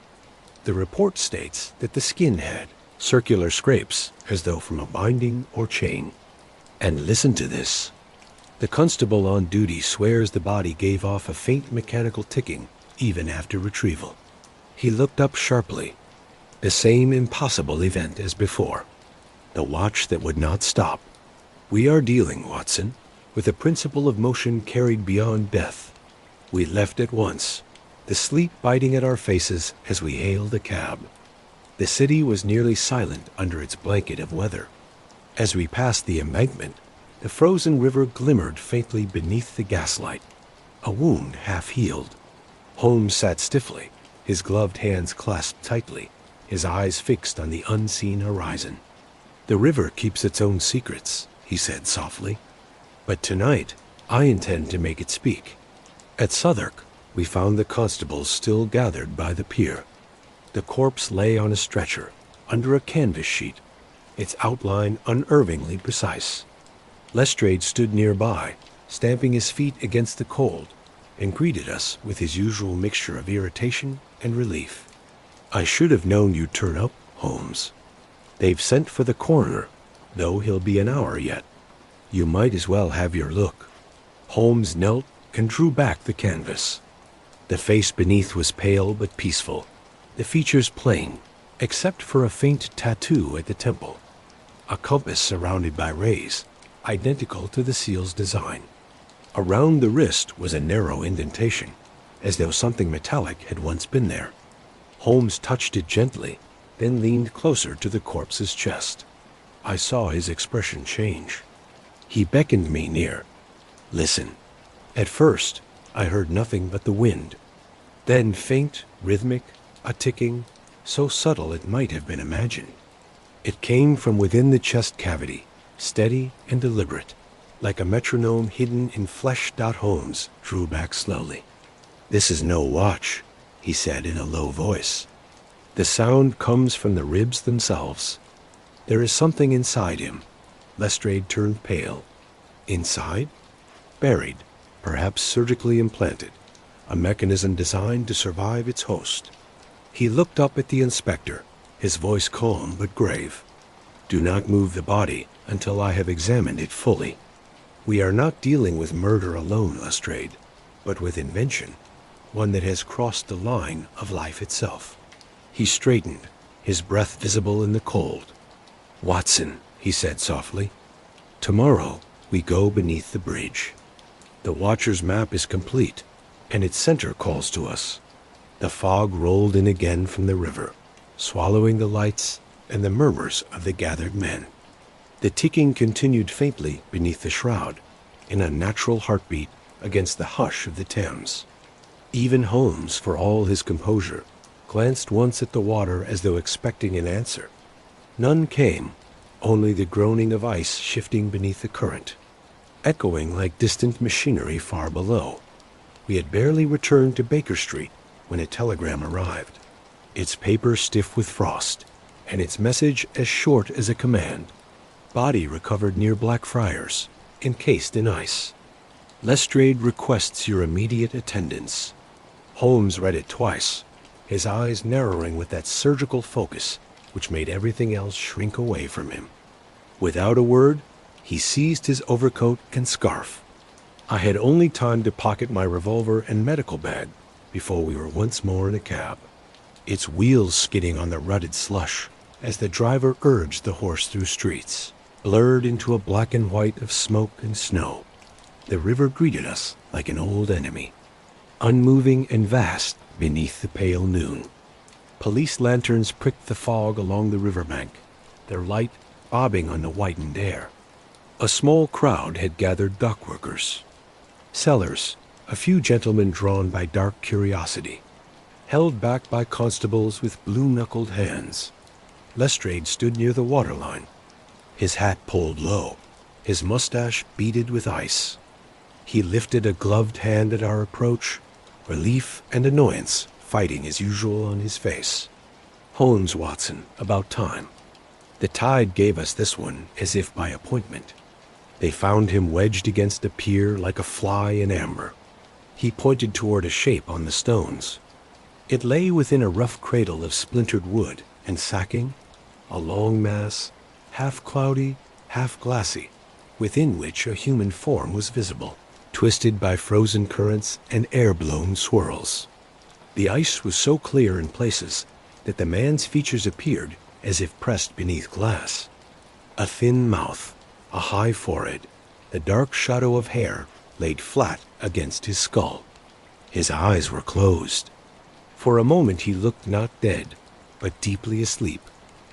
The report states that the skin had circular scrapes as though from a binding or chain. And listen to this. The constable on duty swears the body gave off a faint mechanical ticking even after retrieval." He looked up sharply. "The same impossible event as before. The watch that would not stop. We are dealing, Watson, with a principle of motion carried beyond death. We left at once, the sleet biting at our faces as we hailed a cab. The city was nearly silent under its blanket of weather. As we passed the embankment, the frozen river glimmered faintly beneath the gaslight. A wound half healed." Holmes sat stiffly, his gloved hands clasped tightly, his eyes fixed on the unseen horizon. "The river keeps its own secrets," he said softly. "But tonight, I intend to make it speak. At Southwark, we found the constables still gathered by the pier. The corpse lay on a stretcher, under a canvas sheet, its outline unervingly precise. Lestrade stood nearby, stamping his feet against the cold, and greeted us with his usual mixture of irritation and relief. I should have known you'd turn up, Holmes. They've sent for the coroner, though he'll be an hour yet. You might as well have your look." Holmes knelt and drew back the canvas. The face beneath was pale but peaceful, the features plain, except for a faint tattoo at the temple. A compass surrounded by rays, identical to the seal's design. Around the wrist was a narrow indentation, as though something metallic had once been there. Holmes touched it gently, then leaned closer to the corpse's chest. I saw his expression change. He beckoned me near. "Listen." At first, I heard nothing but the wind. Then faint, rhythmic, a ticking, so subtle it might have been imagined. It came from within the chest cavity, steady and deliberate, like a metronome hidden in flesh. Holmes drew back slowly. "This is no watch," he said in a low voice. "The sound comes from the ribs themselves. There is something inside him." Lestrade turned pale. "Inside?" "Buried, perhaps surgically implanted, a mechanism designed to survive its host." He looked up at the inspector, his voice calm but grave. "Do not move the body until I have examined it fully. We are not dealing with murder alone, Lestrade, but with invention, one that has crossed the line of life itself." He straightened, his breath visible in the cold. "Watson," he said softly, "tomorrow we go beneath the bridge. The Watcher's map is complete, and its center calls to us." The fog rolled in again from the river, swallowing the lights and the murmurs of the gathered men. The ticking continued faintly beneath the shroud, an unnatural heartbeat against the hush of the Thames. Even Holmes, for all his composure, glanced once at the water as though expecting an answer. None came, only the groaning of ice shifting beneath the current, echoing like distant machinery far below. We had barely returned to Baker Street when a telegram arrived. its paper stiff with frost, and its message as short as a command. Body recovered near Blackfriars, encased in ice. Lestrade requests your immediate attendance. Holmes read it twice, his eyes narrowing with that surgical focus which made everything else shrink away from him. Without a word, he seized his overcoat and scarf. I had only time to pocket my revolver and medical bag before we were once more in a cab, its wheels skidding on the rutted slush as the driver urged the horse through streets, blurred into a black and white of smoke and snow. The river greeted us like an old enemy, unmoving and vast beneath the pale noon. Police lanterns pricked the fog along the riverbank, their light bobbing on the whitened air. A small crowd had gathered dockworkers, sellers, a few gentlemen drawn by dark curiosity, held back by constables with blue-knuckled hands. Lestrade stood near the waterline, his hat pulled low, his mustache beaded with ice. He lifted a gloved hand at our approach, relief and annoyance fighting as usual on his face. Holmes, Watson, about time. The tide gave us this one as if by appointment. They found him wedged against a pier like a fly in amber. He pointed toward a shape on the stones. It lay within a rough cradle of splintered wood and sacking, a long mass, half cloudy, half glassy, within which a human form was visible, twisted by frozen currents and air-blown swirls. The ice was so clear in places that the man's features appeared as if pressed beneath glass. A thin mouth, a high forehead, the dark shadow of hair laid flat against his skull. His eyes were closed. For a moment he looked not dead, but deeply asleep,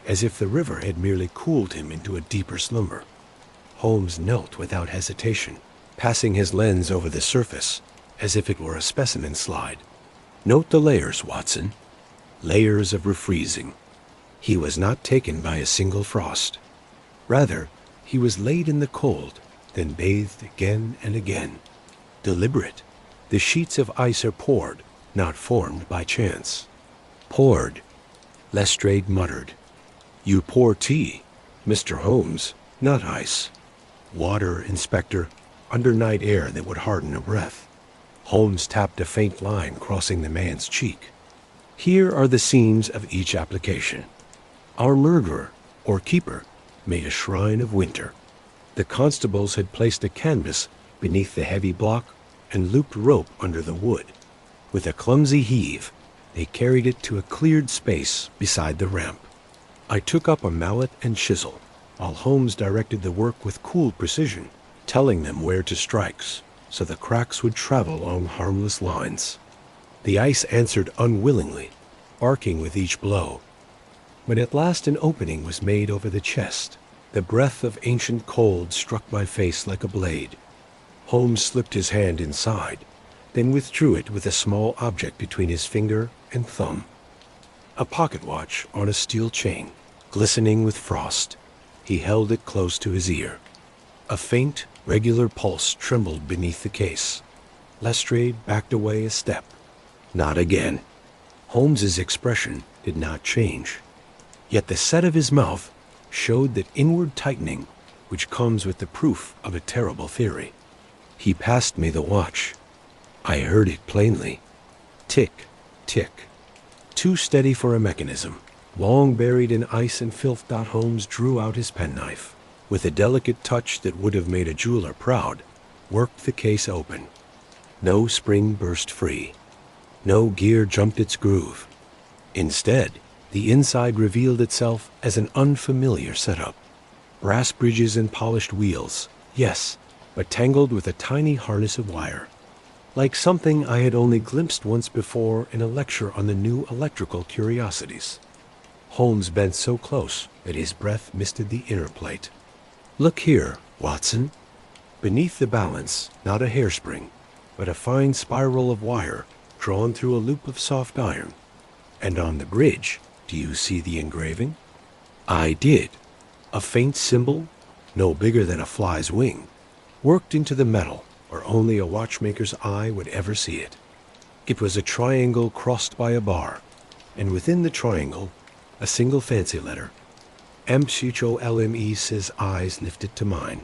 as if the river had merely cooled him into a deeper slumber. Holmes knelt without hesitation, passing his lens over the surface, as if it were a specimen slide. Note the layers, Watson. Layers of refreezing. He was not taken by a single frost. Rather, he was laid in the cold, then bathed again and again. Deliberate. The sheets of ice are poured, not formed by chance. Poured. Lestrade muttered. You pour tea, Mr. Holmes, not ice. Water, Inspector, under night air that would harden a breath. Holmes tapped a faint line crossing the man's cheek. Here are the scenes of each application. Our murderer, or keeper, made a shrine of winter. The constables had placed a canvas beneath the heavy block and looped rope under the wood. With a clumsy heave, they carried it to a cleared space beside the ramp. I took up a mallet and chisel, while Holmes directed the work with cool precision, telling them where to strike, so the cracks would travel along harmless lines. The ice answered unwillingly, arcing with each blow. When at last an opening was made over the chest, the breath of ancient cold struck my face like a blade. Holmes slipped his hand inside, then withdrew it with a small object between his finger and thumb. A pocket watch on a steel chain, glistening with frost. He held it close to his ear. A faint, regular pulse trembled beneath the case. Lestrade backed away a step. Not again. Holmes's expression did not change. Yet the set of his mouth showed that inward tightening which comes with the proof of a terrible theory. He passed me the watch. I heard it plainly. Tick, tick. Too steady for a mechanism. Long buried in ice and filth. Holmes drew out his penknife. With a delicate touch that would have made a jeweler proud, worked the case open. No spring burst free. No gear jumped its groove. Instead, the inside revealed itself as an unfamiliar setup. Brass bridges and polished wheels, yes, but tangled with a tiny harness of wire. Like something I had only glimpsed once before in a lecture on the new electrical curiosities. Holmes bent so close that his breath misted the inner plate. Look here, Watson. Beneath the balance, not a hairspring, but a fine spiral of wire drawn through a loop of soft iron. And on the bridge, do you see the engraving? I did. A faint symbol, no bigger than a fly's wing, worked into the metal where only a watchmaker's eye would ever see it. It was a triangle crossed by a bar, and within the triangle, a single fancy letter. MchOLME's eyes lifted to mine.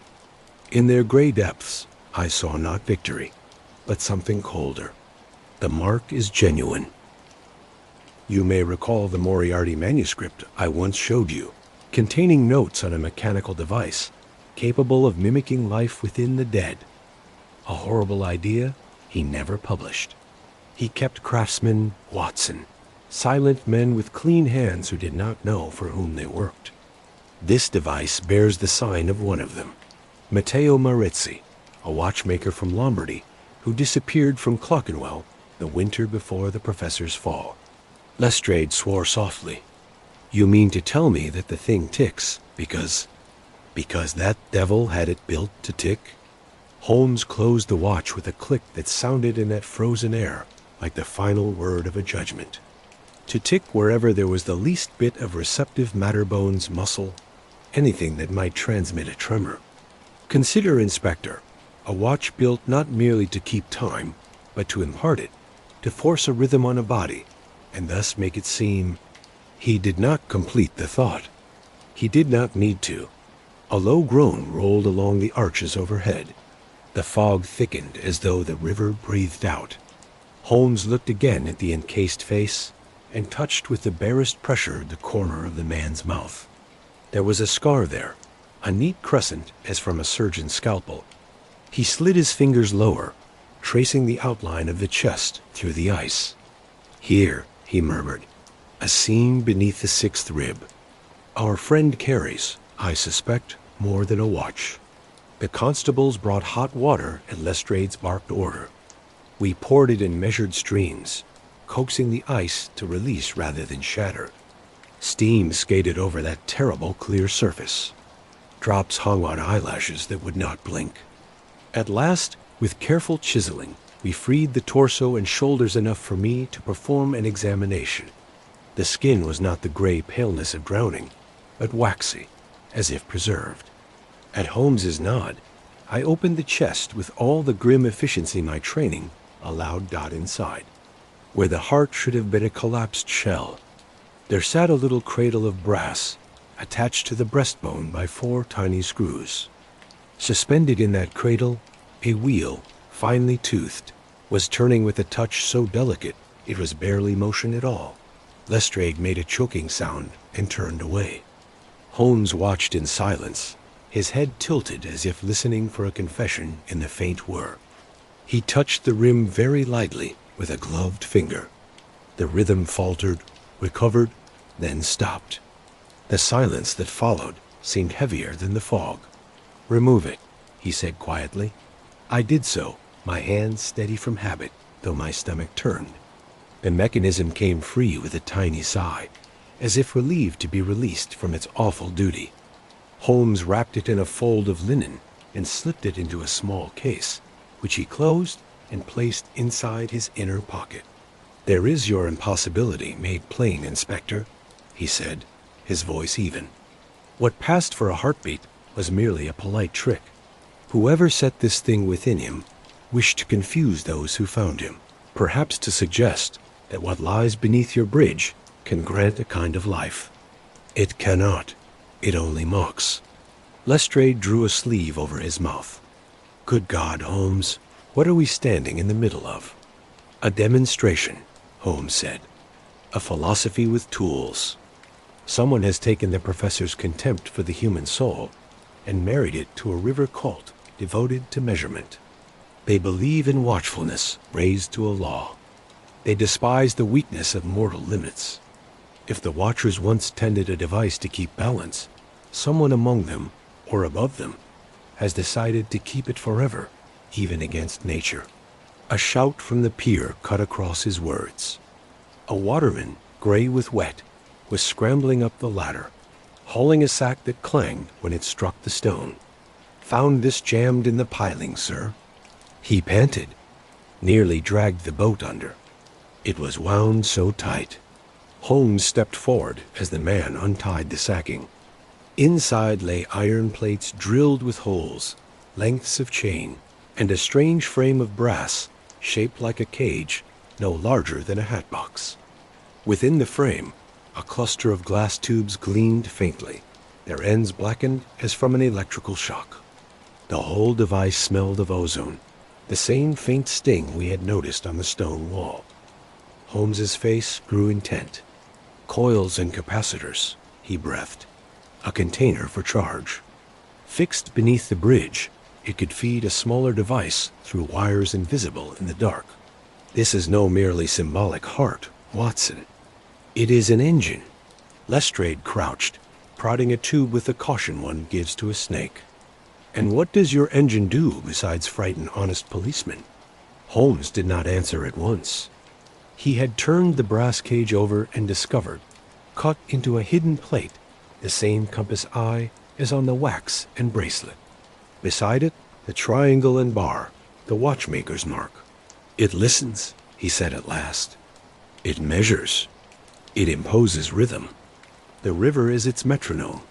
In their gray depths, I saw not victory, but something colder. The mark is genuine. You may recall the Moriarty manuscript I once showed you, containing notes on a mechanical device capable of mimicking life within the dead. A horrible idea he never published. He kept craftsman Watson, silent men with clean hands who did not know for whom they worked. This device bears the sign of one of them, Matteo Marizzi, a watchmaker from Lombardy who disappeared from Clerkenwell the winter before the professor's fall. Lestrade swore softly. You mean to tell me that the thing ticks because that devil had it built to tick? Holmes closed the watch with a click that sounded in that frozen air like the final word of a judgment. To tick wherever there was the least bit of receptive matter, bones, muscle, anything that might transmit a tremor. Consider, Inspector, a watch built not merely to keep time, but to impart it, to force a rhythm on a body, and thus make it seem. He did not complete the thought. He did not need to. A low groan rolled along the arches overhead. The fog thickened as though the river breathed out. Holmes looked again at the encased face and touched with the barest pressure the corner of the man's mouth. There was a scar there, a neat crescent as from a surgeon's scalpel. He slid his fingers lower, tracing the outline of the chest through the ice. Here, he murmured, a seam beneath the sixth rib. Our friend carries, I suspect, more than a watch. The constables brought hot water at Lestrade's barked order. We poured it in measured streams, coaxing the ice to release rather than shatter. Steam skated over that terrible clear surface. Drops hung on eyelashes that would not blink. At last, with careful chiseling, we freed the torso and shoulders enough for me to perform an examination. The skin was not the gray paleness of drowning, but waxy, as if preserved. At Holmes's nod, I opened the chest with all the grim efficiency my training allowed Dot inside. Where the heart should have been a collapsed shell, there sat a little cradle of brass, attached to the breastbone by 4 tiny screws. Suspended in that cradle, a wheel, finely toothed, was turning with a touch so delicate it was barely motion at all. Lestrade made a choking sound and turned away. Holmes watched in silence, his head tilted as if listening for a confession in the faint whir. He touched the rim very lightly with a gloved finger. The rhythm faltered, recovered, then stopped. The silence that followed seemed heavier than the fog. Remove it, he said quietly. I did so, my hands steady from habit, though my stomach turned. The mechanism came free with a tiny sigh, as if relieved to be released from its awful duty. Holmes wrapped it in a fold of linen and slipped it into a small case, which he closed and placed inside his inner pocket. There is your impossibility made plain, Inspector, he said, his voice even. What passed for a heartbeat was merely a polite trick. Whoever set this thing within him wished to confuse those who found him, perhaps to suggest that what lies beneath your bridge can grant a kind of life. It cannot. It only mocks. Lestrade drew a sleeve over his mouth. Good God, Holmes, what are we standing in the middle of? A demonstration, Holmes said. A philosophy with tools. Someone has taken the professor's contempt for the human soul and married it to a river cult devoted to measurement. They believe in watchfulness raised to a law. They despise the weakness of mortal limits. If the watchers once tended a device to keep balance, someone among them, or above them, has decided to keep it forever, even against nature. A shout from the pier cut across his words. A waterman, gray with wet, was scrambling up the ladder, hauling a sack that clanged when it struck the stone. Found this jammed in the piling, sir. He panted, nearly dragged the boat under. It was wound so tight. Holmes stepped forward as the man untied the sacking. Inside lay iron plates drilled with holes, lengths of chain, and a strange frame of brass, shaped like a cage, no larger than a hat box. Within the frame, a cluster of glass tubes gleamed faintly, their ends blackened as from an electrical shock. The whole device smelled of ozone, the same faint sting we had noticed on the stone wall. Holmes's face grew intent. Coils and capacitors, he breathed. A container for charge. Fixed beneath the bridge, it could feed a smaller device through wires invisible in the dark. This is no merely symbolic heart, Watson. It is an engine. Lestrade crouched, prodding a tube with the caution one gives to a snake. And what does your engine do besides frighten honest policemen? Holmes did not answer at once. He had turned the brass cage over and discovered, cut into a hidden plate, the same compass eye as on the wax and bracelet. Beside it, the triangle and bar, the watchmaker's mark. It listens, he said at last. It measures. It imposes rhythm. The river is its metronome,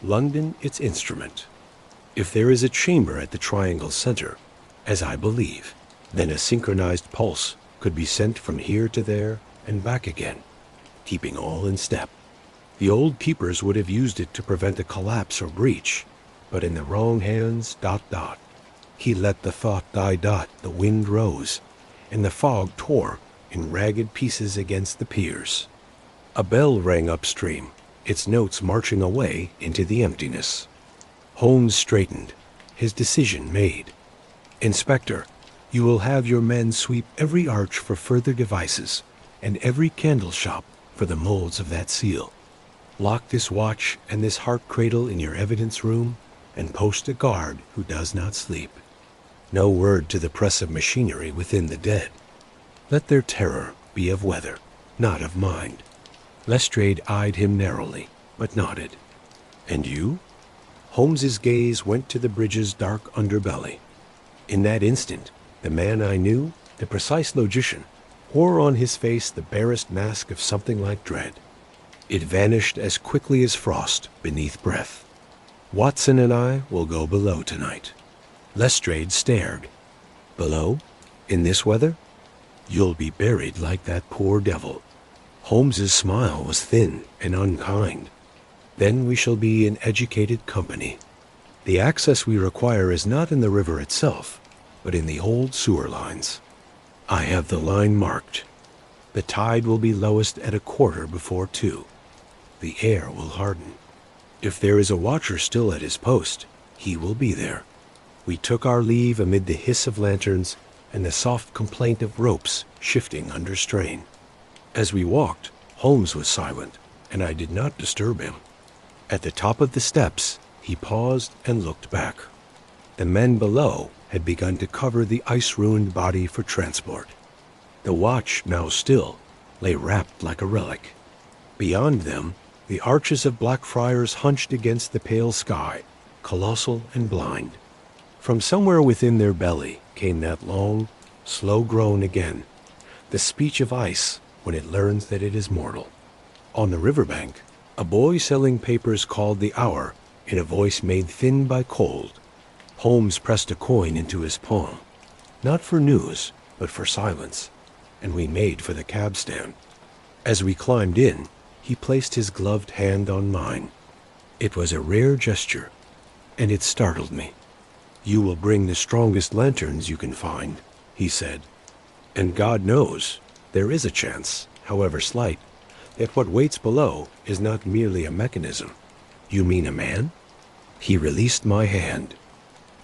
London its instrument. If there is a chamber at the triangle's center, as I believe, then a synchronized pulse could be sent from here to there and back again, keeping all in step. The old keepers would have used it to prevent a collapse or breach, but in the wrong hands, ... He let the thought die. The wind rose, and the fog tore in ragged pieces against the piers. A bell rang upstream, its notes marching away into the emptiness. Holmes straightened, his decision made. Inspector, you will have your men sweep every arch for further devices, and every candle shop for the molds of that seal. Lock this watch and this heart cradle in your evidence room, and post a guard who does not sleep. No word to the press of machinery within the dead. Let their terror be of weather, not of mind. Lestrade eyed him narrowly, but nodded. And you? Holmes's gaze went to the bridge's dark underbelly. In that instant, the man I knew, the precise logician, wore on his face the barest mask of something like dread. It vanished as quickly as frost beneath breath. Watson and I will go below tonight. Lestrade stared. Below? In this weather? You'll be buried like that poor devil. Holmes's smile was thin and unkind. Then we shall be in educated company. The access we require is not in the river itself, but in the old sewer lines. I have the line marked. The tide will be lowest at 2:15. The air will harden. If there is a watcher still at his post, he will be there. We took our leave amid the hiss of lanterns and the soft complaint of ropes shifting under strain. As we walked, Holmes was silent, and I did not disturb him. At the top of the steps, he paused and looked back. The men below had begun to cover the ice-ruined body for transport. The watch, now still, lay wrapped like a relic. Beyond them, the arches of Blackfriars hunched against the pale sky, colossal and blind. From somewhere within their belly came that long, slow groan again, the speech of ice when it learns that it is mortal. On the riverbank, a boy selling papers called the hour in a voice made thin by cold. Holmes pressed a coin into his palm, not for news, but for silence, and we made for the cab stand. As we climbed in, he placed his gloved hand on mine. It was a rare gesture, and it startled me. You will bring the strongest lanterns you can find, he said. And God knows, there is a chance, however slight, that what waits below is not merely a mechanism. You mean a man? He released my hand.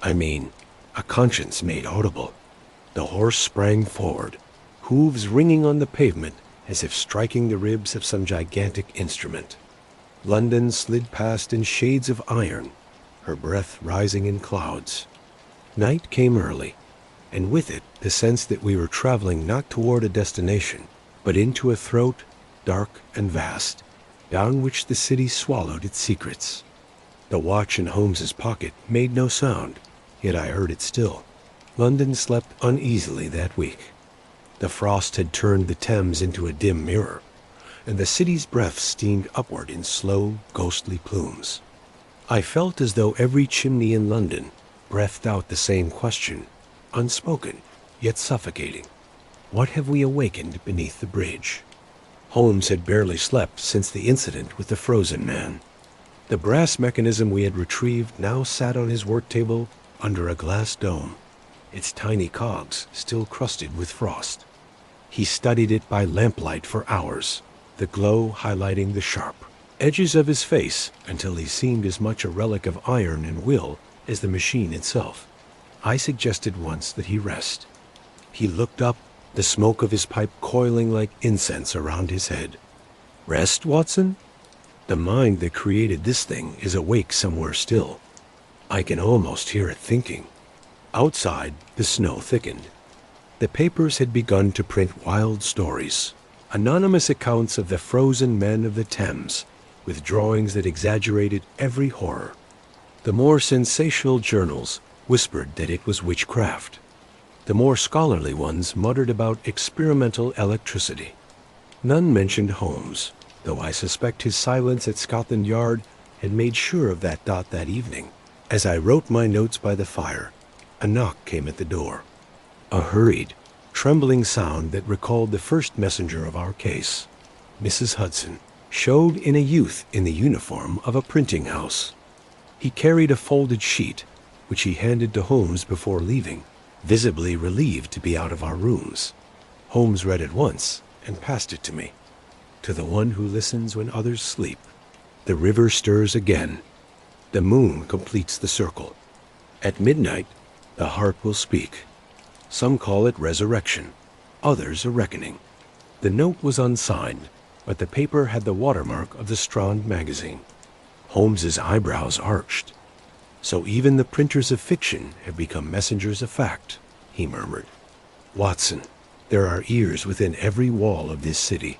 I mean, a conscience made audible. The horse sprang forward, hooves ringing on the pavement as if striking the ribs of some gigantic instrument. London slid past in shades of iron, her breath rising in clouds. Night came early, and with it the sense that we were traveling not toward a destination, but into a throat dark and vast, down which the city swallowed its secrets. The watch in Holmes's pocket made no sound, yet I heard it still. London slept uneasily that week. The frost had turned the Thames into a dim mirror, and the city's breath steamed upward in slow, ghostly plumes. I felt as though every chimney in London breathed out the same question, unspoken, yet suffocating. What have we awakened beneath the bridge? Holmes had barely slept since the incident with the frozen man. The brass mechanism we had retrieved now sat on his work table under a glass dome, its tiny cogs still crusted with frost. He studied it by lamplight for hours, the glow highlighting the sharp edges of his face until he seemed as much a relic of iron and will as the machine itself. I suggested once that he rest. He looked up, the smoke of his pipe coiling like incense around his head. Rest, Watson? The mind that created this thing is awake somewhere still. I can almost hear it thinking. Outside, the snow thickened. The papers had begun to print wild stories, anonymous accounts of the frozen men of the Thames, with drawings that exaggerated every horror. The more sensational journals whispered that it was witchcraft. The more scholarly ones muttered about experimental electricity. None mentioned Holmes, though I suspect his silence at Scotland Yard had made sure of that evening. As I wrote my notes by the fire, a knock came at the door. A hurried, trembling sound that recalled the first messenger of our case. Mrs. Hudson showed in a youth in the uniform of a printing house. He carried a folded sheet, which he handed to Holmes before leaving, visibly relieved to be out of our rooms. Holmes read it once and passed it to me. To the one who listens when others sleep, the river stirs again. The moon completes the circle. At midnight, the heart will speak. Some call it resurrection, others a reckoning. The note was unsigned, but the paper had the watermark of the Strand magazine. Holmes's eyebrows arched. So even the printers of fiction have become messengers of fact, he murmured. Watson, there are ears within every wall of this city.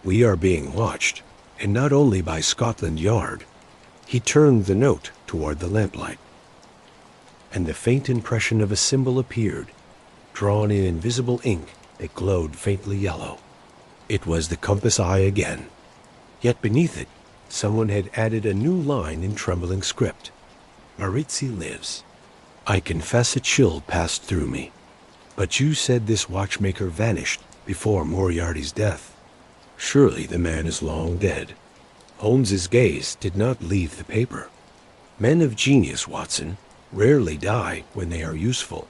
We are being watched, and not only by Scotland Yard. He turned the note toward the lamplight, and the faint impression of a symbol appeared, drawn in invisible ink that glowed faintly yellow. It was the compass eye again. Yet beneath it, someone had added a new line in trembling script. Maritzi lives. I confess a chill passed through me. But you said this watchmaker vanished before Moriarty's death. Surely the man is long dead. Holmes's gaze did not leave the paper. Men of genius, Watson, rarely die when they are useful.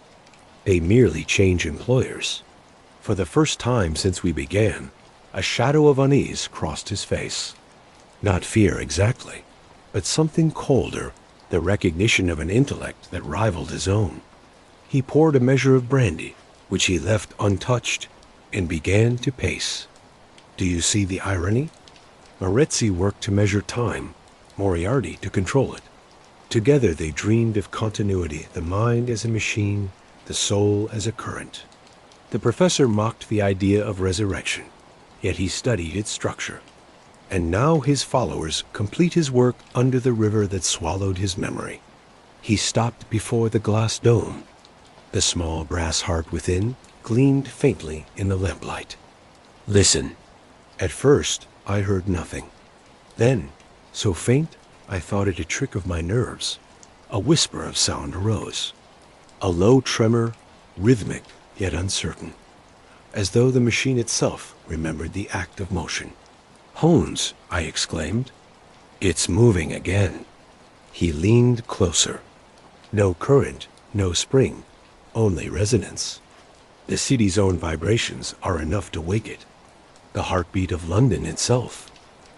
They merely change employers. For the first time since we began, a shadow of unease crossed his face. Not fear exactly, but something colder, the recognition of an intellect that rivaled his own. He poured a measure of brandy, which he left untouched, and began to pace. Do you see the irony? Maritzi worked to measure time, Moriarty to control it. Together they dreamed of continuity, the mind as a machine, the soul as a current. The professor mocked the idea of resurrection, yet he studied its structure. And now his followers complete his work under the river that swallowed his memory. He stopped before the glass dome. The small brass heart within gleamed faintly in the lamplight. Listen. At first, I heard nothing. Then, so faint, I thought it a trick of my nerves. A whisper of sound arose. A low tremor, rhythmic yet uncertain, as though the machine itself remembered the act of motion. Holmes, I exclaimed. It's moving again. He leaned closer. No current, no spring, only resonance. The city's own vibrations are enough to wake it. The heartbeat of London itself.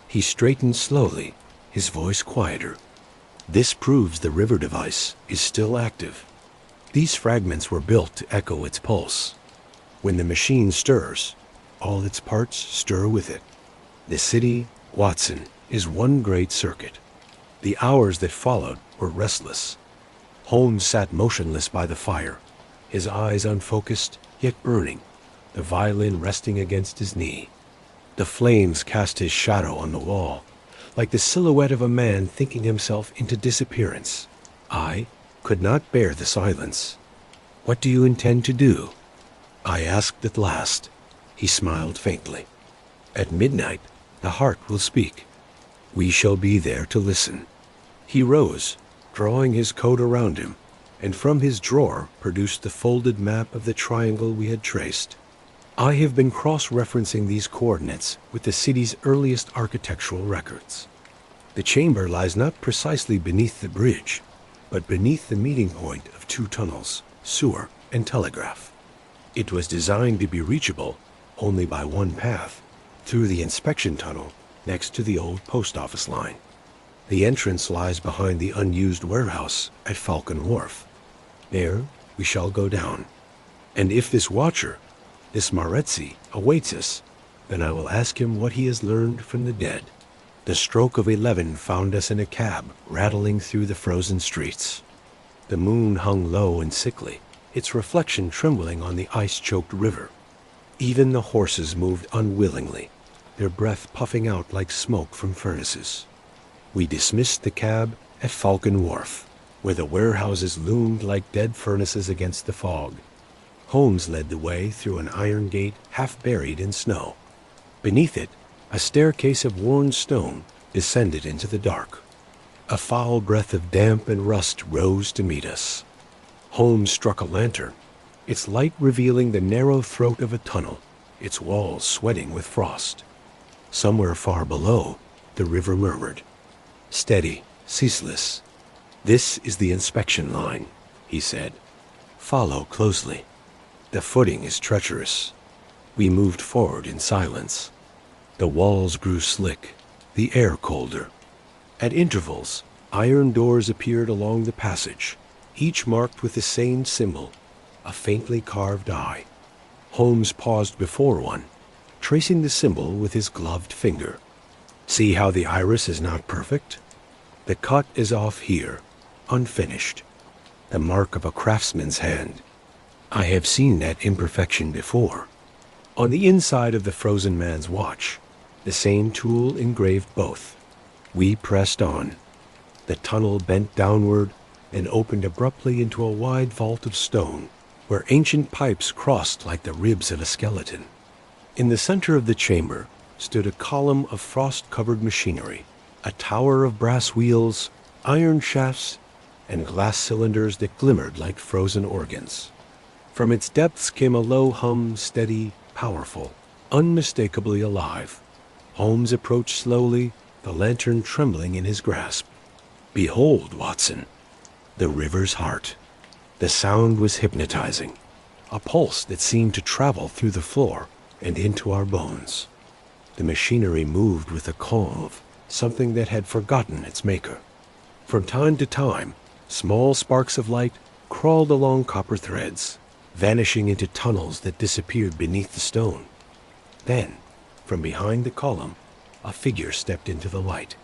He straightened slowly, his voice quieter. This proves the river device is still active. These fragments were built to echo its pulse. When the machine stirs, all its parts stir with it. The city, Watson, is one great circuit. The hours that followed were restless. Holmes sat motionless by the fire, his eyes unfocused yet burning, the violin resting against his knee. The flames cast his shadow on the wall, like the silhouette of a man thinking himself into disappearance. I could not bear the silence. What do you intend to do? I asked at last. He smiled faintly. At midnight, the heart will speak. We shall be there to listen. He rose, drawing his coat around him, and from his drawer produced the folded map of the triangle we had traced. I have been cross-referencing these coordinates with the city's earliest architectural records. The chamber lies not precisely beneath the bridge, but beneath the meeting point of two tunnels, sewer and telegraph. It was designed to be reachable only by one path, through the inspection tunnel next to the old post office line. The entrance lies behind the unused warehouse at Falcon Wharf. There we shall go down, and if this watcher, this Maretzi, awaits us, then I will ask him what he has learned from the dead. The stroke of 11 found us in a cab rattling through the frozen streets. The moon hung low and sickly, its reflection trembling on the ice-choked river. Even the horses moved unwillingly, their breath puffing out like smoke from furnaces. We dismissed the cab at Falcon Wharf, where the warehouses loomed like dead furnaces against the fog. Holmes led the way through an iron gate half buried in snow. Beneath it, a staircase of worn stone descended into the dark. A foul breath of damp and rust rose to meet us. Holmes struck a lantern, its light revealing the narrow throat of a tunnel, its walls sweating with frost. Somewhere far below, the river murmured. Steady, ceaseless. This is the inspection line, he said. Follow closely. The footing is treacherous. We moved forward in silence. The walls grew slick, the air colder. At intervals, iron doors appeared along the passage, each marked with the same symbol, a faintly carved eye. Holmes paused before one, tracing the symbol with his gloved finger. See how the iris is not perfect? The cut is off here, unfinished. The mark of a craftsman's hand. I have seen that imperfection before. On the inside of the frozen man's watch, the same tool engraved both. We pressed on. The tunnel bent downward and opened abruptly into a wide vault of stone, where ancient pipes crossed like the ribs of a skeleton. In the center of the chamber stood a column of frost-covered machinery, a tower of brass wheels, iron shafts, and glass cylinders that glimmered like frozen organs. From its depths came a low hum, steady, powerful, unmistakably alive. Holmes approached slowly, the lantern trembling in his grasp. Behold, Watson, the river's heart. The sound was hypnotizing, a pulse that seemed to travel through the floor and into our bones. The machinery moved with the calm of something that had forgotten its maker. From time to time, small sparks of light crawled along copper threads, vanishing into tunnels that disappeared beneath the stone. Then, from behind the column, a figure stepped into the light.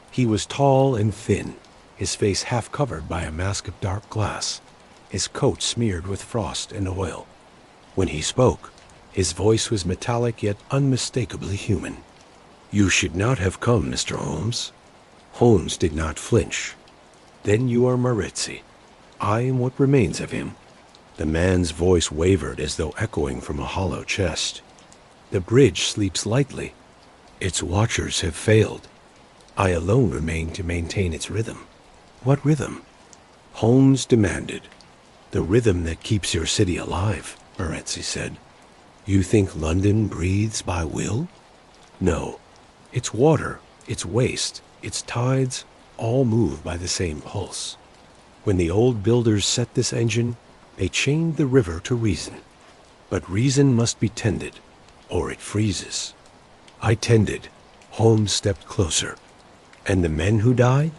He was tall and thin, his face half covered by a mask of dark glass, his coat smeared with frost and oil. When he spoke, his voice was metallic yet unmistakably human. You should not have come, Mr. Holmes. Holmes did not flinch. Then you are Maretzi. I am what remains of him. The man's voice wavered as though echoing from a hollow chest. The bridge sleeps lightly. Its watchers have failed. I alone remain to maintain its rhythm. What rhythm? Holmes demanded. The rhythm that keeps your city alive, Maretzi said. You think London breathes by will? No. Its water, its waste, its tides, all move by the same pulse. When the old builders set this engine, they chained the river to reason. But reason must be tended, or it freezes. I tended. Holmes stepped closer. And the men who died?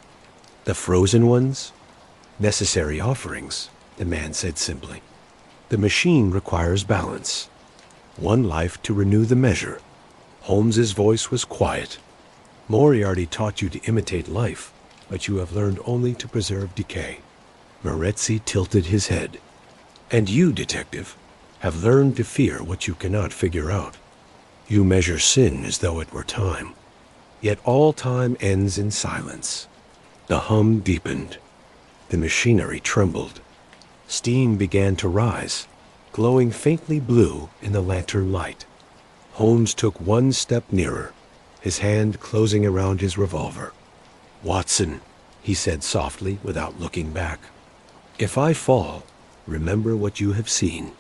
The frozen ones? Necessary offerings, the man said simply. The machine requires balance. One life to renew the measure. Holmes's voice was quiet. Moriarty taught you to imitate life, but you have learned only to preserve decay. Maretzi tilted his head. And you, detective, have learned to fear what you cannot figure out. You measure sin as though it were time. Yet all time ends in silence. The hum deepened. The machinery trembled. Steam began to rise, glowing faintly blue in the lantern light. Holmes took one step nearer, his hand closing around his revolver. Watson, he said softly without looking back. If I fall, remember what you have seen.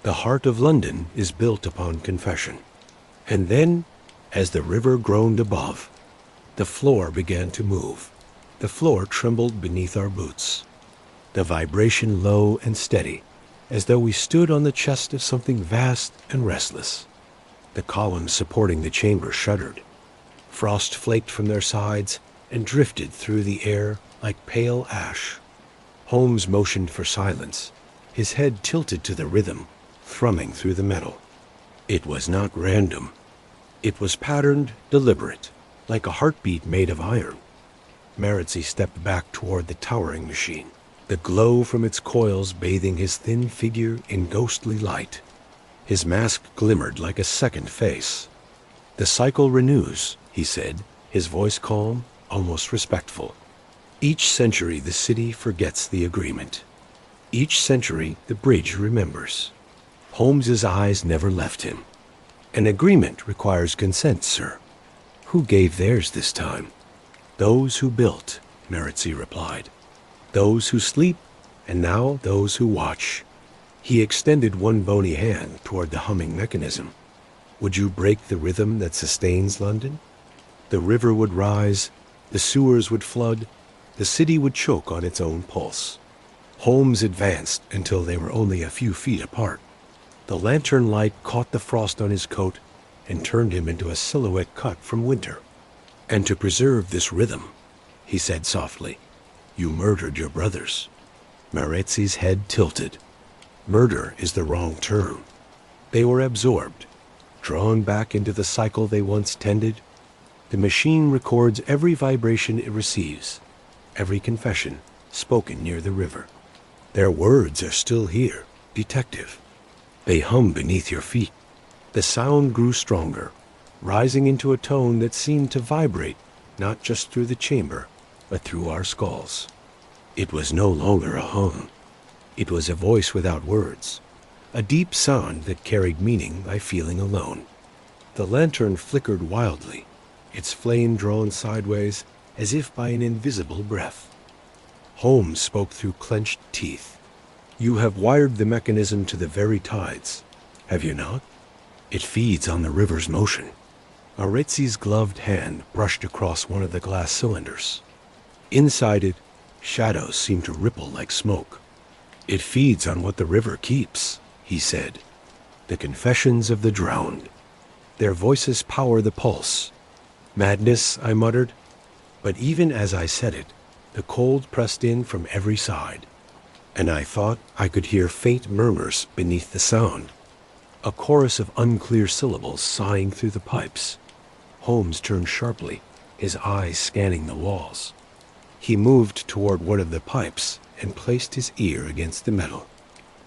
The heart of London is built upon confession. And then, as the river groaned above, the floor began to move. The floor trembled beneath our boots. The vibration low and steady, as though we stood on the chest of something vast and restless. The columns supporting the chamber shuddered. Frost flaked from their sides and drifted through the air like pale ash. Holmes motioned for silence, his head tilted to the rhythm, thrumming through the metal. It was not random. It was patterned, deliberate, like a heartbeat made of iron. Maritzi stepped back toward the towering machine, the glow from its coils bathing his thin figure in ghostly light. His mask glimmered like a second face. "The cycle renews," he said, his voice calm, almost respectful. "Each century the city forgets the agreement. Each century the bridge remembers." Holmes's eyes never left him. "An agreement requires consent, sir. Who gave theirs this time?" "Those who built," Maritzi replied. "Those who sleep, and now those who watch." He extended one bony hand toward the humming mechanism. "Would you break the rhythm that sustains London? The river would rise, the sewers would flood, the city would choke on its own pulse." Holmes advanced until they were only a few feet apart. The lantern light caught the frost on his coat and turned him into a silhouette cut from winter. "And to preserve this rhythm," he said softly, "you murdered your brothers." Maretzi's head tilted. Murder is the wrong term. They were absorbed, drawn back into the cycle they once tended. The machine records every vibration it receives, every confession spoken near the river. Their words are still here, detective. They hum beneath your feet. The sound grew stronger, rising into a tone that seemed to vibrate not just through the chamber, but through our skulls. It was no longer a hum. It was a voice without words, a deep sound that carried meaning by feeling alone. The lantern flickered wildly, its flame drawn sideways as if by an invisible breath. Holmes spoke through clenched teeth. "You have wired the mechanism to the very tides, have you not? It feeds on the river's motion." Maretzi's gloved hand brushed across one of the glass cylinders. Inside it, shadows seemed to ripple like smoke. "It feeds on what the river keeps," he said. "The confessions of the drowned. Their voices power the pulse." "Madness," I muttered. But even as I said it, the cold pressed in from every side, and I thought I could hear faint murmurs beneath the sound, a chorus of unclear syllables sighing through the pipes. Holmes turned sharply, his eyes scanning the walls. He moved toward one of the pipes and placed his ear against the metal.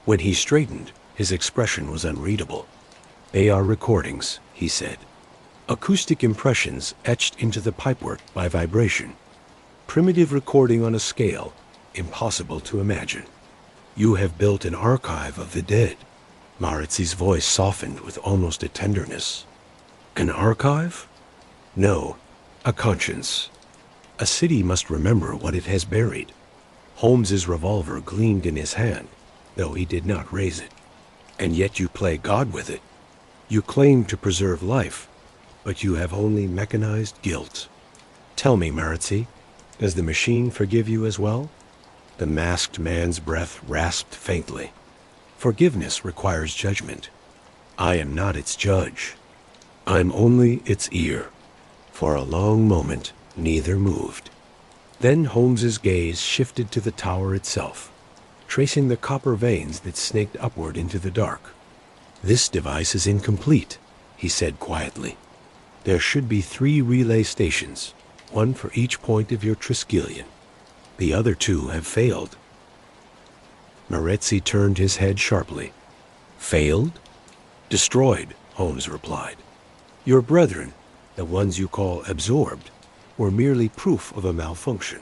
When he straightened, his expression was unreadable. "They are recordings," he said. "Acoustic impressions etched into the pipework by vibration. Primitive recording on a scale impossible to imagine. You have built an archive of the dead." Maritzi's voice softened with almost a tenderness. "An archive? No, a conscience. A city must remember what it has buried." Holmes's revolver gleamed in his hand, though he did not raise it. "And yet you play God with it. You claim to preserve life, but you have only mechanized guilt. Tell me, Maritzi, does the machine forgive you as well?" The masked man's breath rasped faintly. "Forgiveness requires judgment. I am not its judge. I'm only its ear." For a long moment, neither moved. Then Holmes's gaze shifted to the tower itself, tracing the copper veins that snaked upward into the dark. "This device is incomplete," he said quietly. "There should be 3 relay stations, one for each point of your Triskelion. The other 2 have failed." Maretzi turned his head sharply. "Failed?" "Destroyed," Holmes replied. "Your brethren, the ones you call absorbed, were merely proof of a malfunction.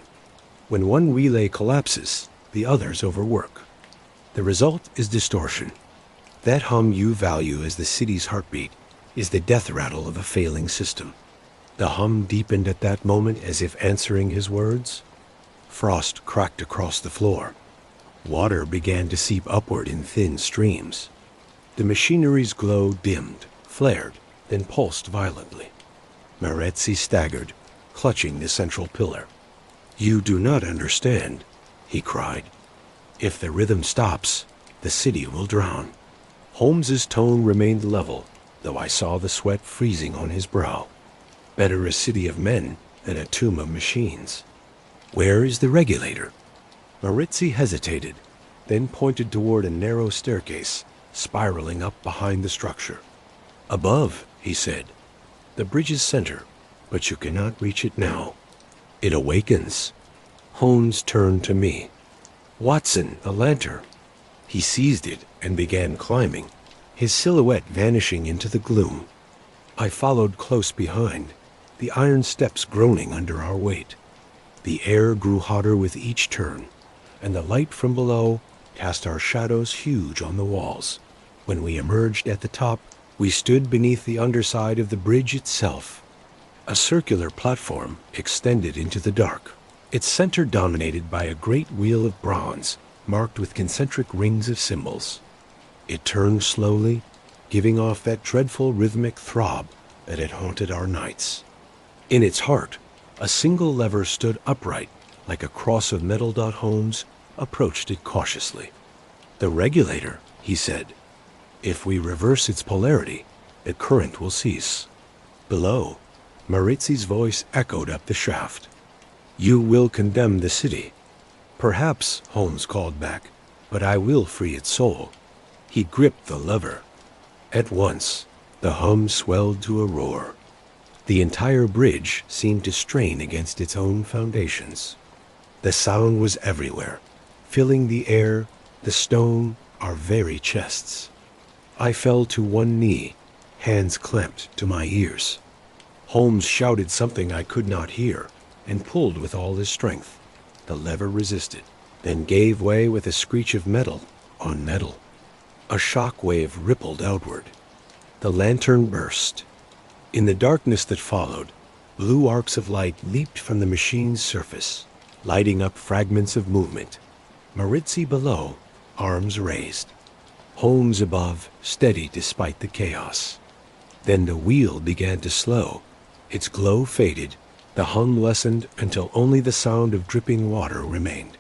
When one relay collapses, the others overwork. The result is distortion. That hum you value as the city's heartbeat is the death rattle of a failing system." The hum deepened at that moment as if answering his words. Frost cracked across the floor. Water began to seep upward in thin streams. The machinery's glow dimmed, flared, then pulsed violently. Maretzi staggered, clutching the central pillar. "You do not understand," he cried. "If the rhythm stops, the city will drown." Holmes's tone remained level, though I saw the sweat freezing on his brow. Better a city of men than a tomb of machines. "Where is the regulator?" Maritzi hesitated, then pointed toward a narrow staircase spiraling up behind the structure. "Above," he said. "The bridge's center, but you cannot reach it now. It awakens." Holmes turned to me. "Watson, the lantern." He seized it and began climbing, his silhouette vanishing into the gloom. I followed close behind, the iron steps groaning under our weight. The air grew hotter with each turn, and the light from below cast our shadows huge on the walls. When we emerged at the top, we stood beneath the underside of the bridge itself. A circular platform extended into the dark, its center dominated by a great wheel of bronze marked with concentric rings of symbols. It turned slowly, giving off that dreadful rhythmic throb that had haunted our nights. In its heart, a single lever stood upright like a cross of metal. Holmes approached it cautiously. "The regulator," he said. "If we reverse its polarity, the current will cease." Below, Maritzi's voice echoed up the shaft. "You will condemn the city." "Perhaps," Holmes called back, "but I will free its soul." He gripped the lever. At once, the hum swelled to a roar. The entire bridge seemed to strain against its own foundations. The sound was everywhere, filling the air, the stone, our very chests. I fell to one knee, hands clamped to my ears. Holmes shouted something I could not hear and pulled with all his strength. The lever resisted, then gave way with a screech of metal on metal. A shock wave rippled outward. The lantern burst. In the darkness that followed, blue arcs of light leaped from the machine's surface, lighting up fragments of movement. Maritzi below, arms raised. Holmes above, steady despite the chaos. Then the wheel began to slow. Its glow faded, the hum lessened until only the sound of dripping water remained.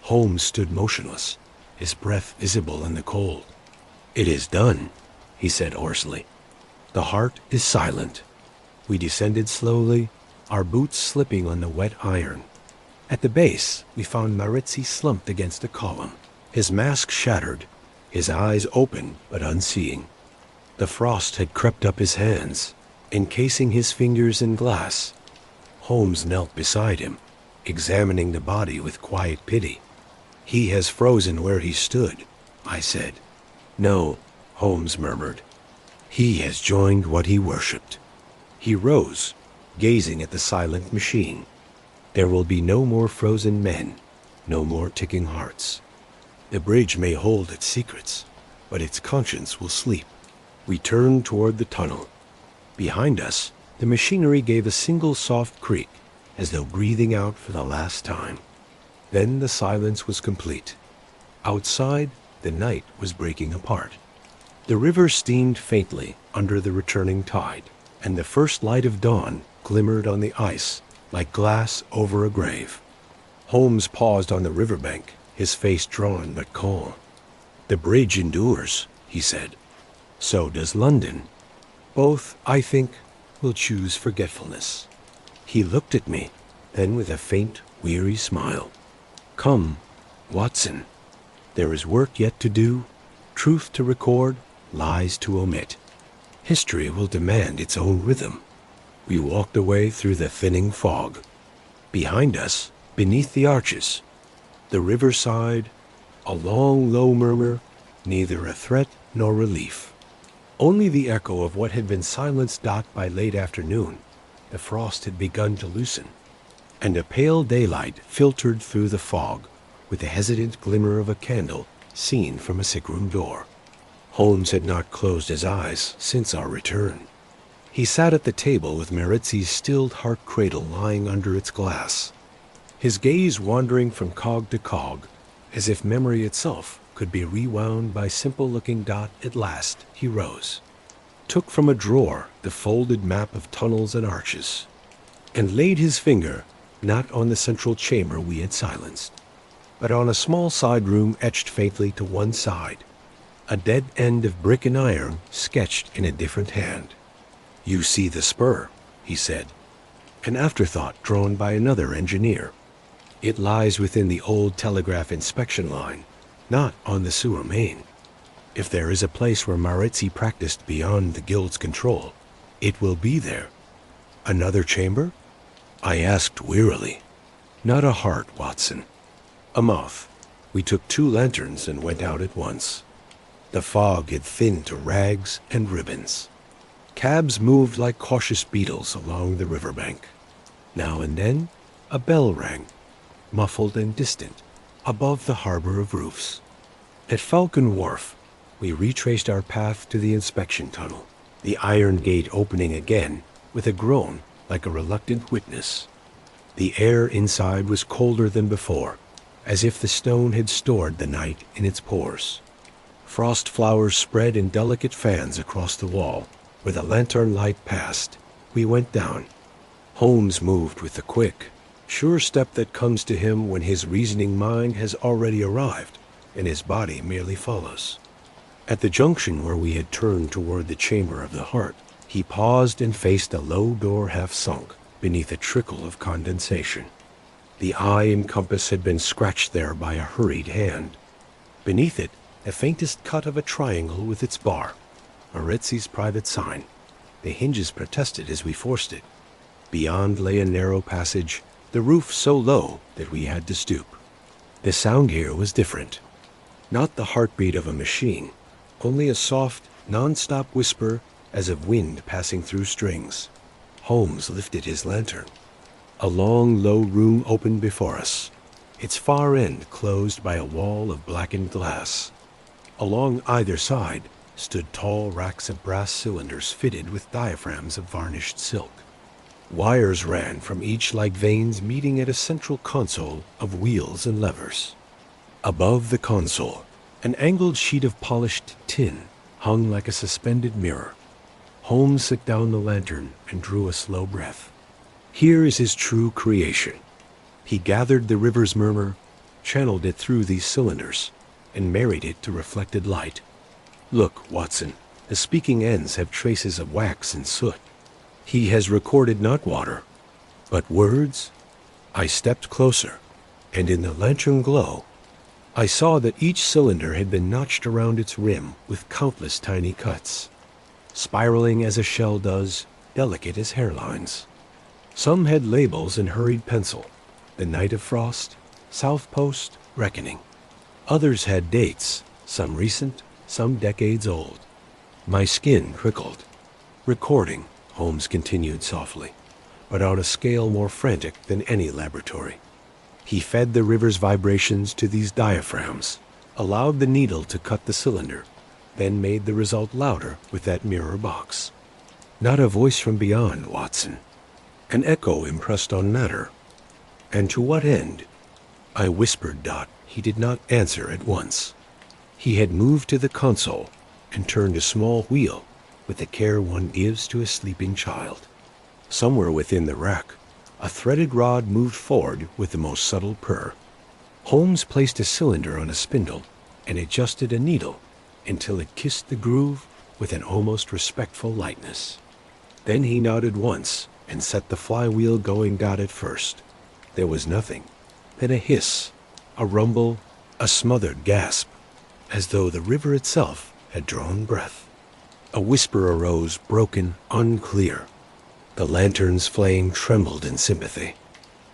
Holmes stood motionless, his breath visible in the cold. "It is done," he said hoarsely. "The heart is silent." We descended slowly, our boots slipping on the wet iron. At the base, we found Maritzi slumped against a column, his mask shattered, his eyes open but unseeing. The frost had crept up his hands, encasing his fingers in glass. Holmes knelt beside him, examining the body with quiet pity. "He has frozen where he stood," I said. "No," Holmes murmured. "He has joined what he worshipped." He rose, gazing at the silent machine. "There will be no more frozen men, no more ticking hearts. The bridge may hold its secrets, but its conscience will sleep." We turned toward the tunnel. Behind us, the machinery gave a single soft creak, as though breathing out for the last time. Then the silence was complete. Outside, the night was breaking apart. The river steamed faintly under the returning tide, and the first light of dawn glimmered on the ice like glass over a grave. Holmes paused on the riverbank, his face drawn but calm. "The bridge endures," he said. "So does London. Both, I think, will choose forgetfulness." He looked at me, then with a faint, weary smile. "Come, Watson. There is work yet to do, truth to record, lies to omit. History will demand its own rhythm." We walked away through the thinning fog. Behind us, beneath the arches, the riverside, a long, low murmur, neither a threat nor relief. Only the echo of what had been silenced. By late afternoon, the frost had begun to loosen, and a pale daylight filtered through the fog with the hesitant glimmer of a candle seen from a sick-room door. Holmes had not closed his eyes since our return. He sat at the table with Maritzi's stilled heart cradle lying under its glass, his gaze wandering from cog to cog, as if memory itself could be rewound by simple-looking dot. At last, he rose, took from a drawer the folded map of tunnels and arches, and laid his finger not on the central chamber we had silenced, but on a small side room etched faintly to one side, a dead end of brick and iron sketched in a different hand. "You see the spur," he said, an afterthought drawn by another engineer. "It lies within the old telegraph inspection line, not on the sewer main. If there is a place where Maritzi practiced beyond the guild's control, it will be there." "Another chamber?" I asked wearily. "Not a heart, Watson. A mouth." We took 2 lanterns and went out at once. The fog had thinned to rags and ribbons. Cabs moved like cautious beetles along the riverbank. Now and then, a bell rang, muffled and distant, above the harbor of roofs. At Falcon Wharf, we retraced our path to the inspection tunnel, the iron gate opening again with a groan like a reluctant witness. The air inside was colder than before, as if the stone had stored the night in its pores. Frost flowers spread in delicate fans across the wall. Where the lantern light passed, we went down. Holmes moved with the quick, sure step that comes to him when his reasoning mind has already arrived and his body merely follows. At the junction where we had turned toward the chamber of the heart, he paused and faced a low door half sunk beneath a trickle of condensation. The eye and compass had been scratched there by a hurried hand. Beneath it, the faintest cut of a triangle with its bar, Maritzi's private sign. The hinges protested as we forced it. Beyond lay a narrow passage, the roof so low that we had to stoop. The sound here was different. Not the heartbeat of a machine, only a soft, non-stop whisper as of wind passing through strings. Holmes lifted his lantern. A long, low room opened before us, its far end closed by a wall of blackened glass. Along either side stood tall racks of brass cylinders fitted with diaphragms of varnished silk. Wires ran from each like veins meeting at a central console of wheels and levers. Above the console, an angled sheet of polished tin hung like a suspended mirror. Holmes set down the lantern and drew a slow breath. Here is his true creation. He gathered the river's murmur, channeled it through these cylinders, and married it to reflected light. Look, Watson, the speaking ends have traces of wax and soot. He has recorded not water, but words. I stepped closer, and in the lantern glow, I saw that each cylinder had been notched around its rim with countless tiny cuts, spiraling as a shell does, delicate as hairlines. Some had labels in hurried pencil: the night of frost, South Post, reckoning. Others had dates, some recent, some decades old. My skin prickled. "Recording," Holmes continued softly, but on a scale more frantic than any laboratory. He fed the river's vibrations to these diaphragms, allowed the needle to cut the cylinder, then made the result louder with that mirror box. Not a voice from beyond, Watson. An echo impressed on matter. And to what end? I whispered Dot. He did not answer at once. He had moved to the console and turned a small wheel with the care one gives to a sleeping child. Somewhere within the rack, a threaded rod moved forward with the most subtle purr. Holmes placed a cylinder on a spindle and adjusted a needle until it kissed the groove with an almost respectful lightness. Then he nodded once and set the flywheel going. Dot at first. There was nothing. Then a hiss, a rumble, a smothered gasp, as though the river itself had drawn breath. A whisper arose, broken, unclear. The lantern's flame trembled in sympathy.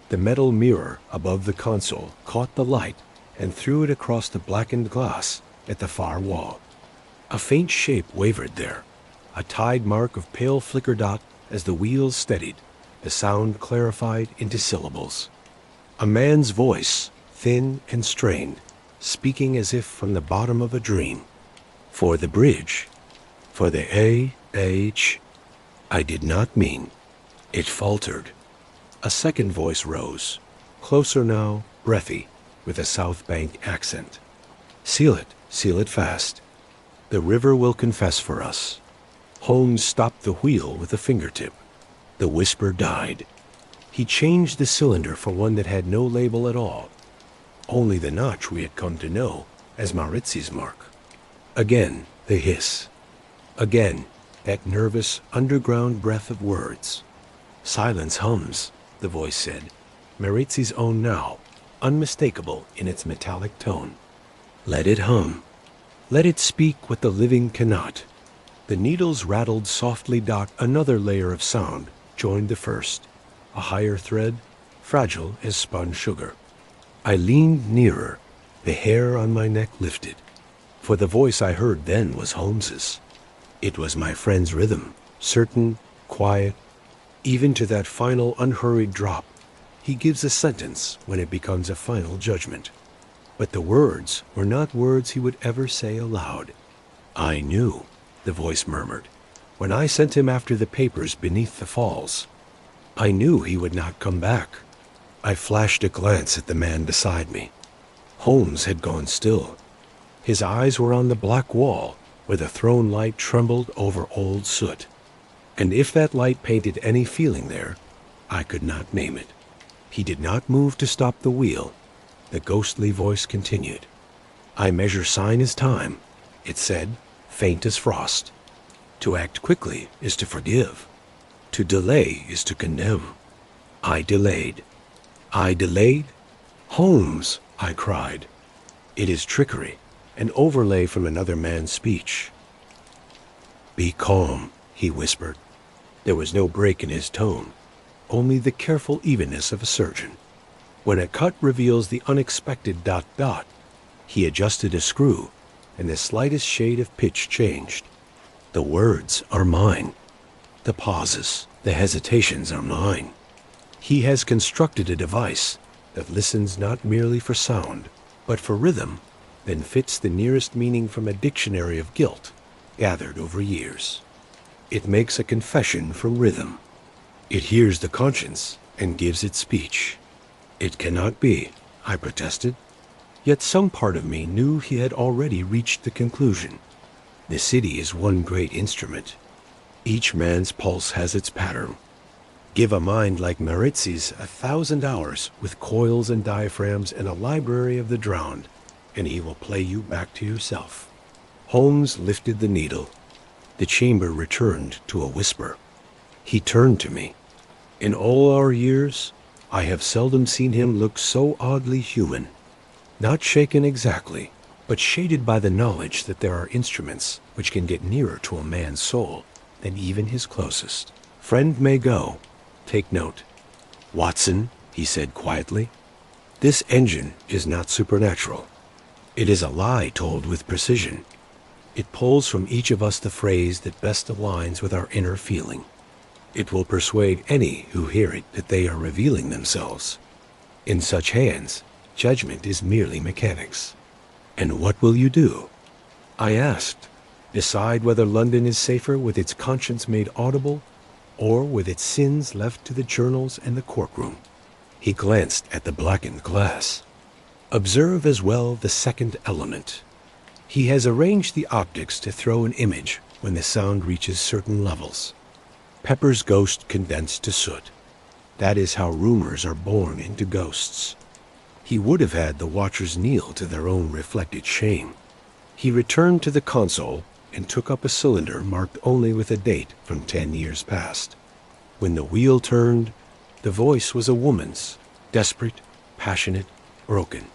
The metal mirror above the console caught the light and threw it across the blackened glass at the far wall. A faint shape wavered there, a tide mark of pale flicker. Dot as the wheels steadied, the sound clarified into syllables. A man's voice, thin and strained, speaking as if from the bottom of a dream. For the bridge, for the A-H, I did not mean. It faltered. A second voice rose, closer now, breathy, with a South Bank accent. Seal it fast. The river will confess for us." Holmes stopped the wheel with a fingertip. The whisper died. He changed the cylinder for one that had no label at all, only the notch we had come to know as Maritzi's mark. Again the hiss. Again that nervous underground breath of words. "Silence hums," the voice said, Maritzi's own now, unmistakable in its metallic tone. "Let it hum. Let it speak what the living cannot." The needles rattled softly. Another layer of sound joined the first, a higher thread, fragile as spun sugar. I leaned nearer, the hair on my neck lifted, for the voice I heard then was Holmes's. It was my friend's rhythm, certain, quiet, even to that final unhurried drop. He gives a sentence when it becomes a final judgment. But the words were not words he would ever say aloud. "I knew," the voice murmured, "when I sent him after the papers beneath the falls. I knew he would not come back." I flashed a glance at the man beside me. Holmes had gone still. His eyes were on the black wall where the throne light trembled over old soot. And if that light painted any feeling there, I could not name it. He did not move to stop the wheel. The ghostly voice continued. "I measure sign as time," it said, faint as frost. "To act quickly is to forgive. To delay is to condemn. I delayed. I delayed? Holmes!" I cried. "It is trickery, an overlay from another man's speech." "Be calm," he whispered. There was no break in his tone, only the careful evenness of a surgeon. When a cut reveals the unexpected ... He adjusted a screw, and the slightest shade of pitch changed. "The words are mine. The pauses, the hesitations are mine. He has constructed a device that listens not merely for sound, but for rhythm, then fits the nearest meaning from a dictionary of guilt gathered over years. It makes a confession from rhythm. It hears the conscience and gives it speech." "It cannot be," I protested. Yet some part of me knew he had already reached the conclusion. The city is one great instrument. Each man's pulse has its pattern. Give a mind like Maritzi's 1,000 hours with coils and diaphragms and a library of the drowned, and he will play you back to yourself. Holmes lifted the needle. The chamber returned to a whisper. He turned to me. In all our years, I have seldom seen him look so oddly human. Not shaken exactly, but shaded by the knowledge that there are instruments which can get nearer to a man's soul than even his closest. "Friend may go. Take note. Watson," he said quietly, "this engine is not supernatural. It is a lie told with precision. It pulls from each of us the phrase that best aligns with our inner feeling. It will persuade any who hear it that they are revealing themselves. In such hands, judgment is merely mechanics." "And what will you do?" I asked. "Decide whether London is safer with its conscience made audible, or with its sins left to the journals and the courtroom." He glanced at the blackened glass. "Observe as well the second element. He has arranged the optics to throw an image when the sound reaches certain levels. Pepper's ghost condensed to soot. That is how rumors are born into ghosts. He would have had the watchers kneel to their own reflected shame." He returned to the console and took up a cylinder marked only with a date from 10 years past. When the wheel turned, the voice was a woman's, desperate, passionate, broken,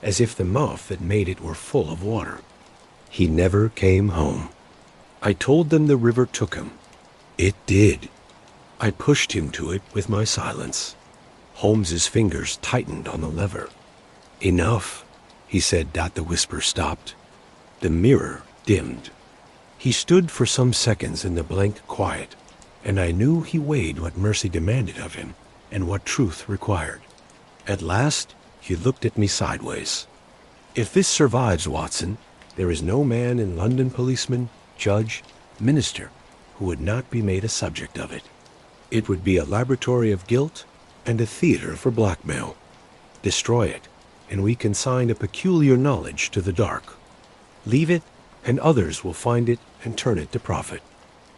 as if the mouth that made it were full of water. "He never came home. I told them the river took him. It did. I pushed him to it with my silence." Holmes's fingers tightened on the lever. "Enough," he said. The whisper stopped. The mirror dimmed. He stood for some seconds in the blank quiet, and I knew he weighed what mercy demanded of him and what truth required. At last, he looked at me sideways. "If this survives, Watson, there is no man in London, policeman, judge, minister, who would not be made a subject of it. It would be a laboratory of guilt and a theater for blackmail. Destroy it, and we consign a peculiar knowledge to the dark. Leave it, and others will find it and turn it to profit.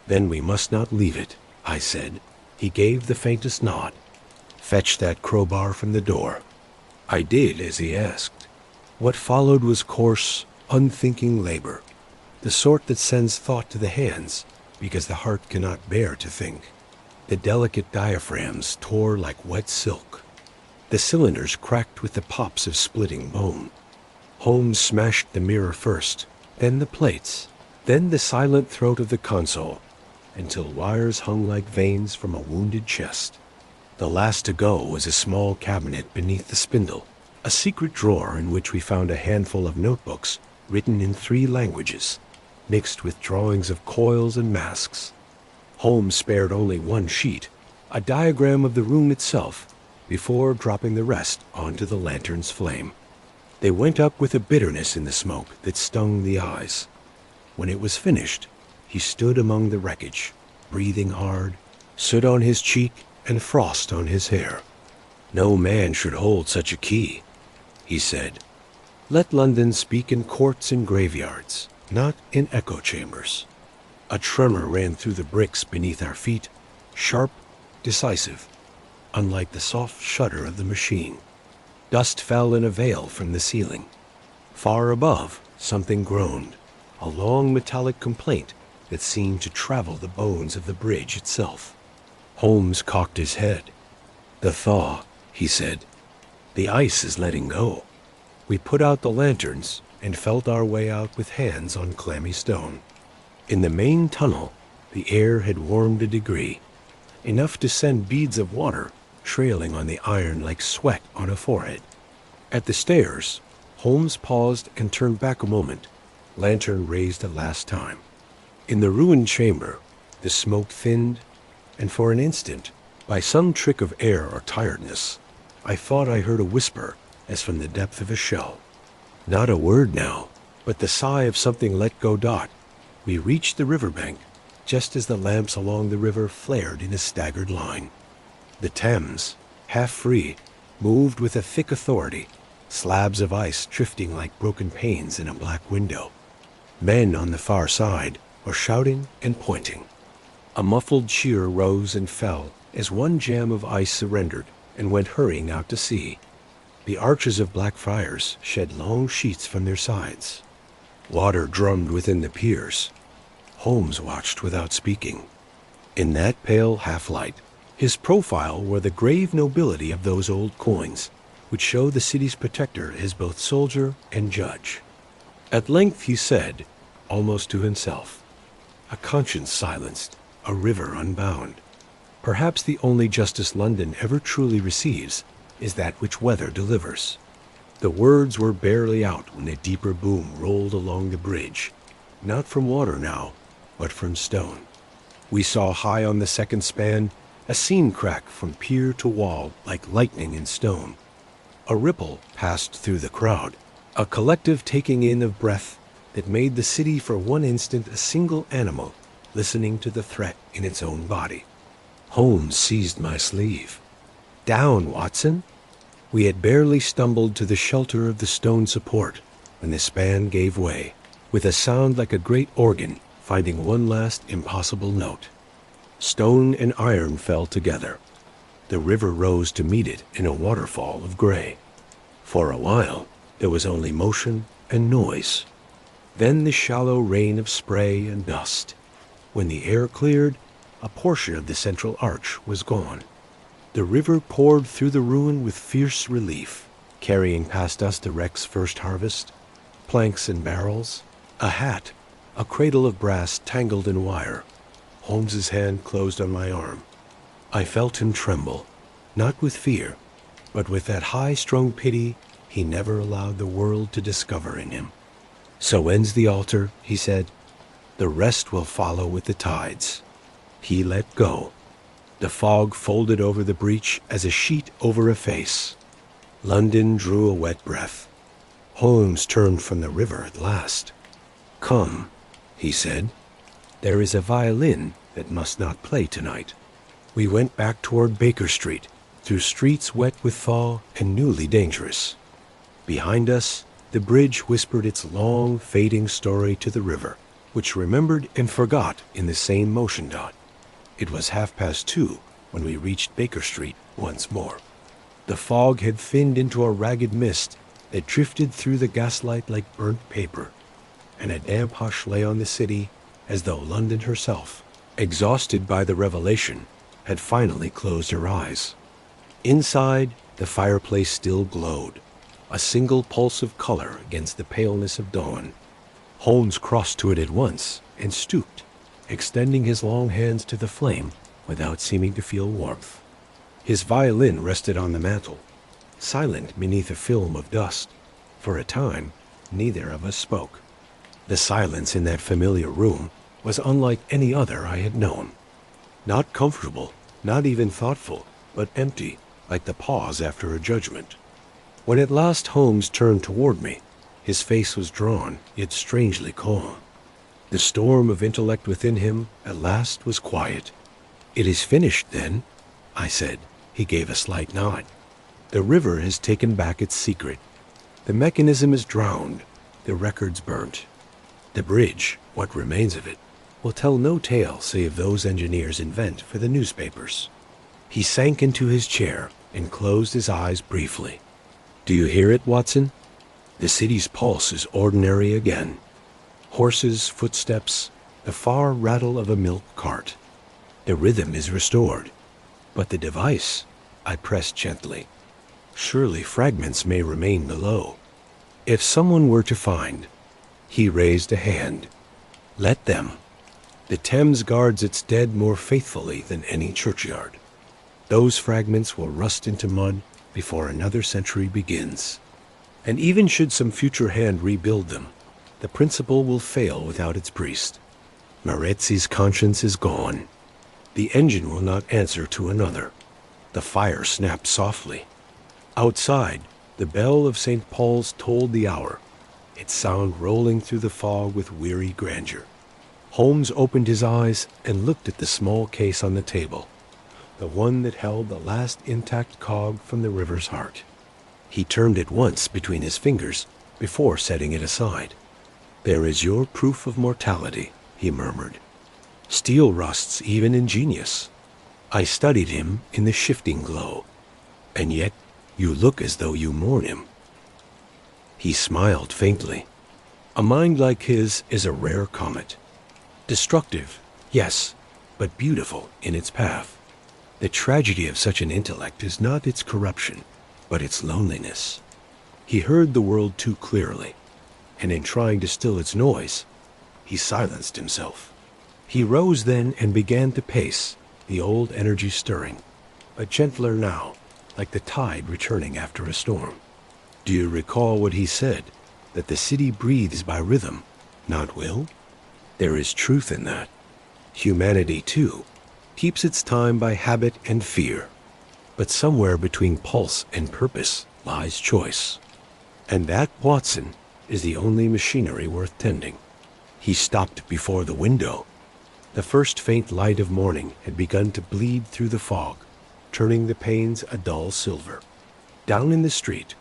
Then we must not leave it, I said. He gave the faintest nod. Fetch that crowbar from the door. I did as he asked. What followed was coarse, unthinking labor, the sort that sends thought to the hands because the heart cannot bear to think. The delicate diaphragms tore like wet silk. The cylinders cracked with the pops of splitting bone. Holmes smashed the mirror first, then the plates, then the silent throat of the console, until wires hung like veins from a wounded chest. The last to go was a small cabinet beneath the spindle, a secret drawer in which we found a handful of notebooks written in 3 languages, mixed with drawings of coils and masks. Holmes spared only 1 sheet, a diagram of the room itself, before dropping the rest onto the lantern's flame. They went up with a bitterness in the smoke that stung the eyes. When it was finished, he stood among the wreckage, breathing hard, soot on his cheek and frost on his hair. No man should hold such a key, he said. Let London speak in courts and graveyards, not in echo chambers. A tremor ran through the bricks beneath our feet, sharp, decisive, unlike the soft shudder of the machine. Dust fell in a veil from the ceiling. Far above, something groaned, a long metallic complaint that seemed to travel the bones of the bridge itself. Holmes cocked his head. The thaw, he said. The ice is letting go. We put out the lanterns and felt our way out with hands on clammy stone. In the main tunnel, the air had warmed a degree, enough to send beads of water trailing on the iron like sweat on a forehead. At the stairs, Holmes paused and turned back a moment, lantern raised a last time. In the ruined chamber, the smoke thinned, and for an instant, by some trick of air or tiredness, I thought I heard a whisper as from the depth of a shell. Not a word now, but the sigh of something let go. We reached the riverbank, just as the lamps along the river flared in a staggered line. The Thames, half free, moved with a thick authority, slabs of ice drifting like broken panes in a black window. Men on the far side were shouting and pointing. A muffled cheer rose and fell as one jam of ice surrendered and went hurrying out to sea. The arches of Blackfriars shed long sheets from their sides. Water drummed within the piers. Holmes watched without speaking. In that pale half-light, his profile wore the grave nobility of those old coins, which show the city's protector as both soldier and judge. At length he said, almost to himself, a conscience silenced, a river unbound. Perhaps the only justice London ever truly receives is that which weather delivers. The words were barely out when a deeper boom rolled along the bridge, not from water now, but from stone. We saw high on the second span a seam crack from pier to wall like lightning in stone. A ripple passed through the crowd, a collective taking in of breath that made the city for one instant a single animal listening to the threat in its own body. Holmes seized my sleeve. Down, Watson! We had barely stumbled to the shelter of the stone support when the span gave way, with a sound like a great organ finding one last impossible note. Stone and iron fell together. The river rose to meet it in a waterfall of gray. For a while, there was only motion and noise. Then the shallow rain of spray and dust. When the air cleared, a portion of the central arch was gone. The river poured through the ruin with fierce relief, carrying past us the wreck's first harvest, planks and barrels, a hat, a cradle of brass tangled in wire. Holmes's hand closed on my arm. I felt him tremble, not with fear, but with that high-strung pity he never allowed the world to discover in him. So ends the altar, he said. The rest will follow with the tides. He let go. The fog folded over the breach as a sheet over a face. London drew a wet breath. Holmes turned from the river at last. Come, he said. There is a violin that must not play tonight. We went back toward Baker Street, through streets wet with thaw and newly dangerous. Behind us, the bridge whispered its long, fading story to the river, which remembered and forgot in the same motion dot. It was 2:30 when we reached Baker Street once more. The fog had thinned into a ragged mist that drifted through the gaslight like burnt paper, and a damp hush lay on the city as though London herself, exhausted by the revelation, had finally closed her eyes. Inside, the fireplace still glowed, a single pulse of color against the paleness of dawn. Holmes crossed to it at once and stooped, extending his long hands to the flame without seeming to feel warmth. His violin rested on the mantel, silent beneath a film of dust. For a time, neither of us spoke. The silence in that familiar room was unlike any other I had known. Not comfortable, not even thoughtful, but empty, like the pause after a judgment. When at last Holmes turned toward me, his face was drawn, yet strangely calm. The storm of intellect within him at last was quiet. "It is finished, then?" I said. He gave a slight nod. "The river has taken back its secret. The mechanism is drowned, the records burnt. The bridge, what remains of it, will tell no tale save those engineers invent for the newspapers." He sank into his chair and closed his eyes briefly. "Do you hear it, Watson? The city's pulse is ordinary again. Horses, footsteps, the far rattle of a milk cart. The rhythm is restored. But the device," I pressed gently, "surely fragments may remain below. If someone were to find—" He raised a hand. "Let them. The Thames guards its dead more faithfully than any churchyard. Those fragments will rust into mud before another century begins. And even should some future hand rebuild them, the principle will fail without its priest. Marezzi's conscience is gone. The engine will not answer to another." The fire snapped softly. Outside, the bell of St. Paul's tolled the hour, its sound rolling through the fog with weary grandeur. Holmes opened his eyes and looked at the small case on the table, the one that held the last intact cog from the river's heart. He turned it once between his fingers before setting it aside. "There is your proof of mortality," he murmured. "Steel rusts even in genius." I studied him in the shifting glow. "And yet you look as though you mourn him." He smiled faintly. "A mind like his is a rare comet. Destructive, yes, but beautiful in its path. The tragedy of such an intellect is not its corruption, but its loneliness." He heard the world too clearly, and in trying to still its noise, he silenced himself. He rose then and began to pace, the old energy stirring, but gentler now, like the tide returning after a storm. "Do you recall what he said, that the city breathes by rhythm, not will? There is truth in that. Humanity, too, keeps its time by habit and fear. But somewhere between pulse and purpose lies choice. And that, Watson, is the only machinery worth tending." He stopped before the window. The first faint light of morning had begun to bleed through the fog, turning the panes a dull silver. Down in the street,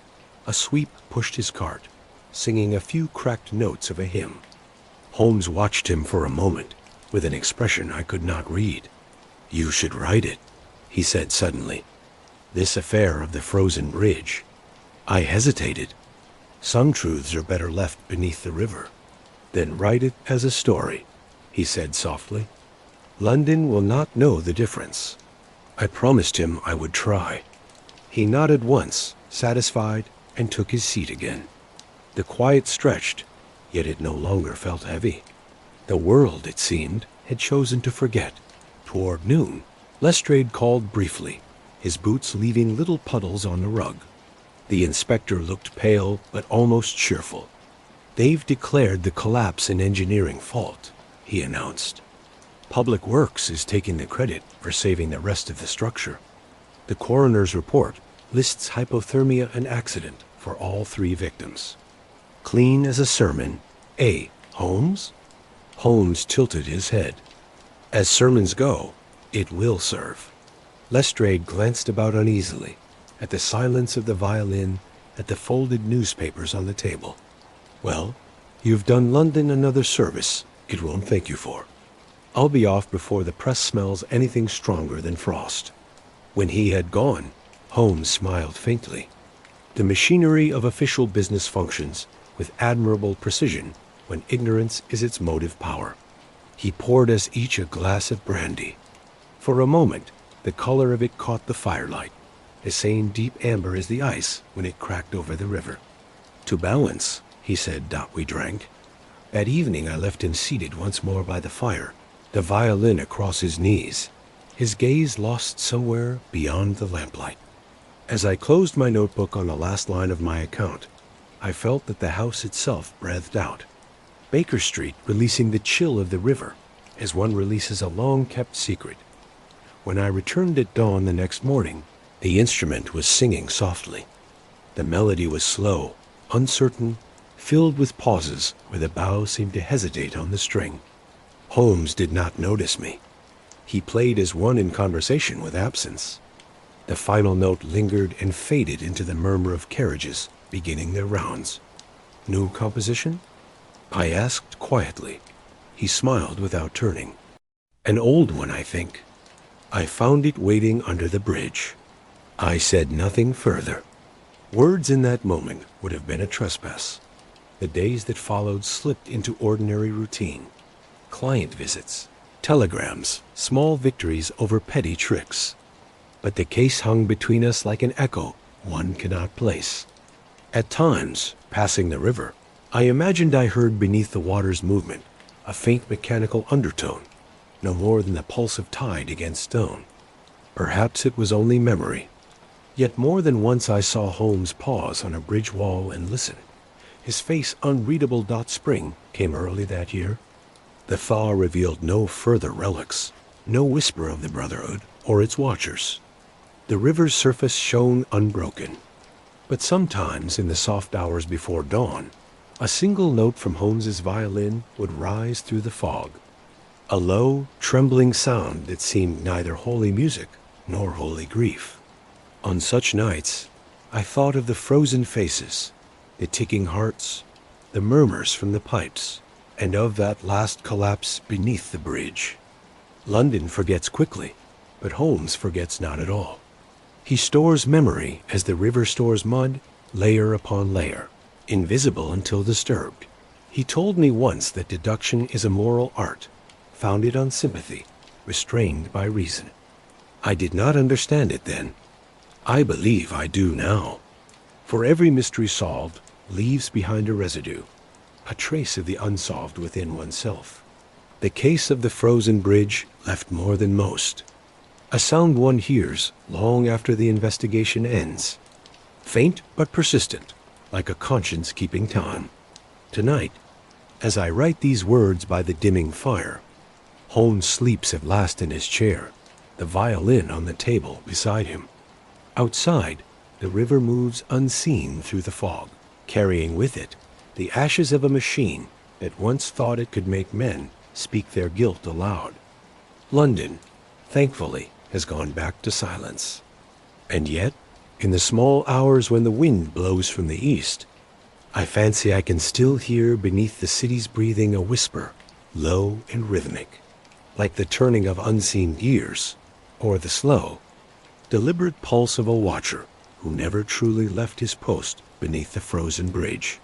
a sweep pushed his cart, singing a few cracked notes of a hymn. Holmes watched him for a moment, with an expression I could not read. "You should write it," he said suddenly. "This affair of the frozen bridge." I hesitated. "Some truths are better left beneath the river." "Then write it as a story," he said softly. "London will not know the difference." I promised him I would try. He nodded once, satisfied, and took his seat again. The quiet stretched, yet it no longer felt heavy. The world, it seemed, had chosen to forget. Toward noon, Lestrade called briefly, his boots leaving little puddles on the rug. The inspector looked pale but almost cheerful. "They've declared the collapse in engineering fault," he announced. "Public Works is taking the credit for saving the rest of the structure. The coroner's report lists hypothermia and accident for all 3 victims. Clean as a sermon. Holmes?" Holmes tilted his head. "As sermons go, it will serve." Lestrade glanced about uneasily, at the silence of the violin at the folded newspapers on the table. "Well, you've done London another service it won't thank you for. I'll be off before the press smells anything stronger than frost." When he had gone, Holmes smiled faintly. The machinery of official business functions with admirable precision when ignorance is its motive power. He poured us each a glass of brandy. For a moment, the color of it caught the firelight, the same deep amber as the ice when it cracked over the river. "To balance," he said, we drank. At evening I left him seated once more by the fire, the violin across his knees, his gaze lost somewhere beyond the lamplight. As I closed my notebook on the last line of my account, I felt that the house itself breathed out. Baker Street releasing the chill of the river, as one releases a long-kept secret. When I returned at dawn the next morning, the instrument was singing softly. The melody was slow, uncertain, filled with pauses where the bow seemed to hesitate on the string. Holmes did not notice me. He played as one in conversation with absence. The final note lingered and faded into the murmur of carriages beginning their rounds. "New composition?" I asked quietly. He smiled without turning. "An old one, I think. I found it waiting under the bridge." I said nothing further. Words in that moment would have been a trespass. The days that followed slipped into ordinary routine. Client visits, telegrams, small victories over petty tricks. But the case hung between us like an echo one cannot place. At times, passing the river, I imagined I heard beneath the water's movement a faint mechanical undertone, no more than the pulse of tide against stone. Perhaps it was only memory. Yet more than once I saw Holmes pause on a bridge wall and listen. His face unreadable. Spring came early that year. The thaw revealed no further relics, no whisper of the Brotherhood or its watchers. The river's surface shone unbroken. But sometimes in the soft hours before dawn, a single note from Holmes's violin would rise through the fog. A low, trembling sound that seemed neither holy music nor holy grief. On such nights, I thought of the frozen faces, the ticking hearts, the murmurs from the pipes, and of that last collapse beneath the bridge. London forgets quickly, but Holmes forgets not at all. He stores memory as the river stores mud, layer upon layer, invisible until disturbed. He told me once that deduction is a moral art, founded on sympathy, restrained by reason. I did not understand it then. I believe I do now. For every mystery solved leaves behind a residue, a trace of the unsolved within oneself. The case of the frozen bridge left more than most. A sound one hears long after the investigation ends. Faint but persistent, like a conscience keeping time. Tonight, as I write these words by the dimming fire, Holmes sleeps at last in his chair, the violin on the table beside him. Outside, the river moves unseen through the fog, carrying with it the ashes of a machine that once thought it could make men speak their guilt aloud. London, thankfully, has gone back to silence. And yet, in the small hours when the wind blows from the east, I fancy I can still hear beneath the city's breathing a whisper, low and rhythmic, like the turning of unseen gears, or the slow, deliberate pulse of a watcher who never truly left his post beneath the frozen bridge.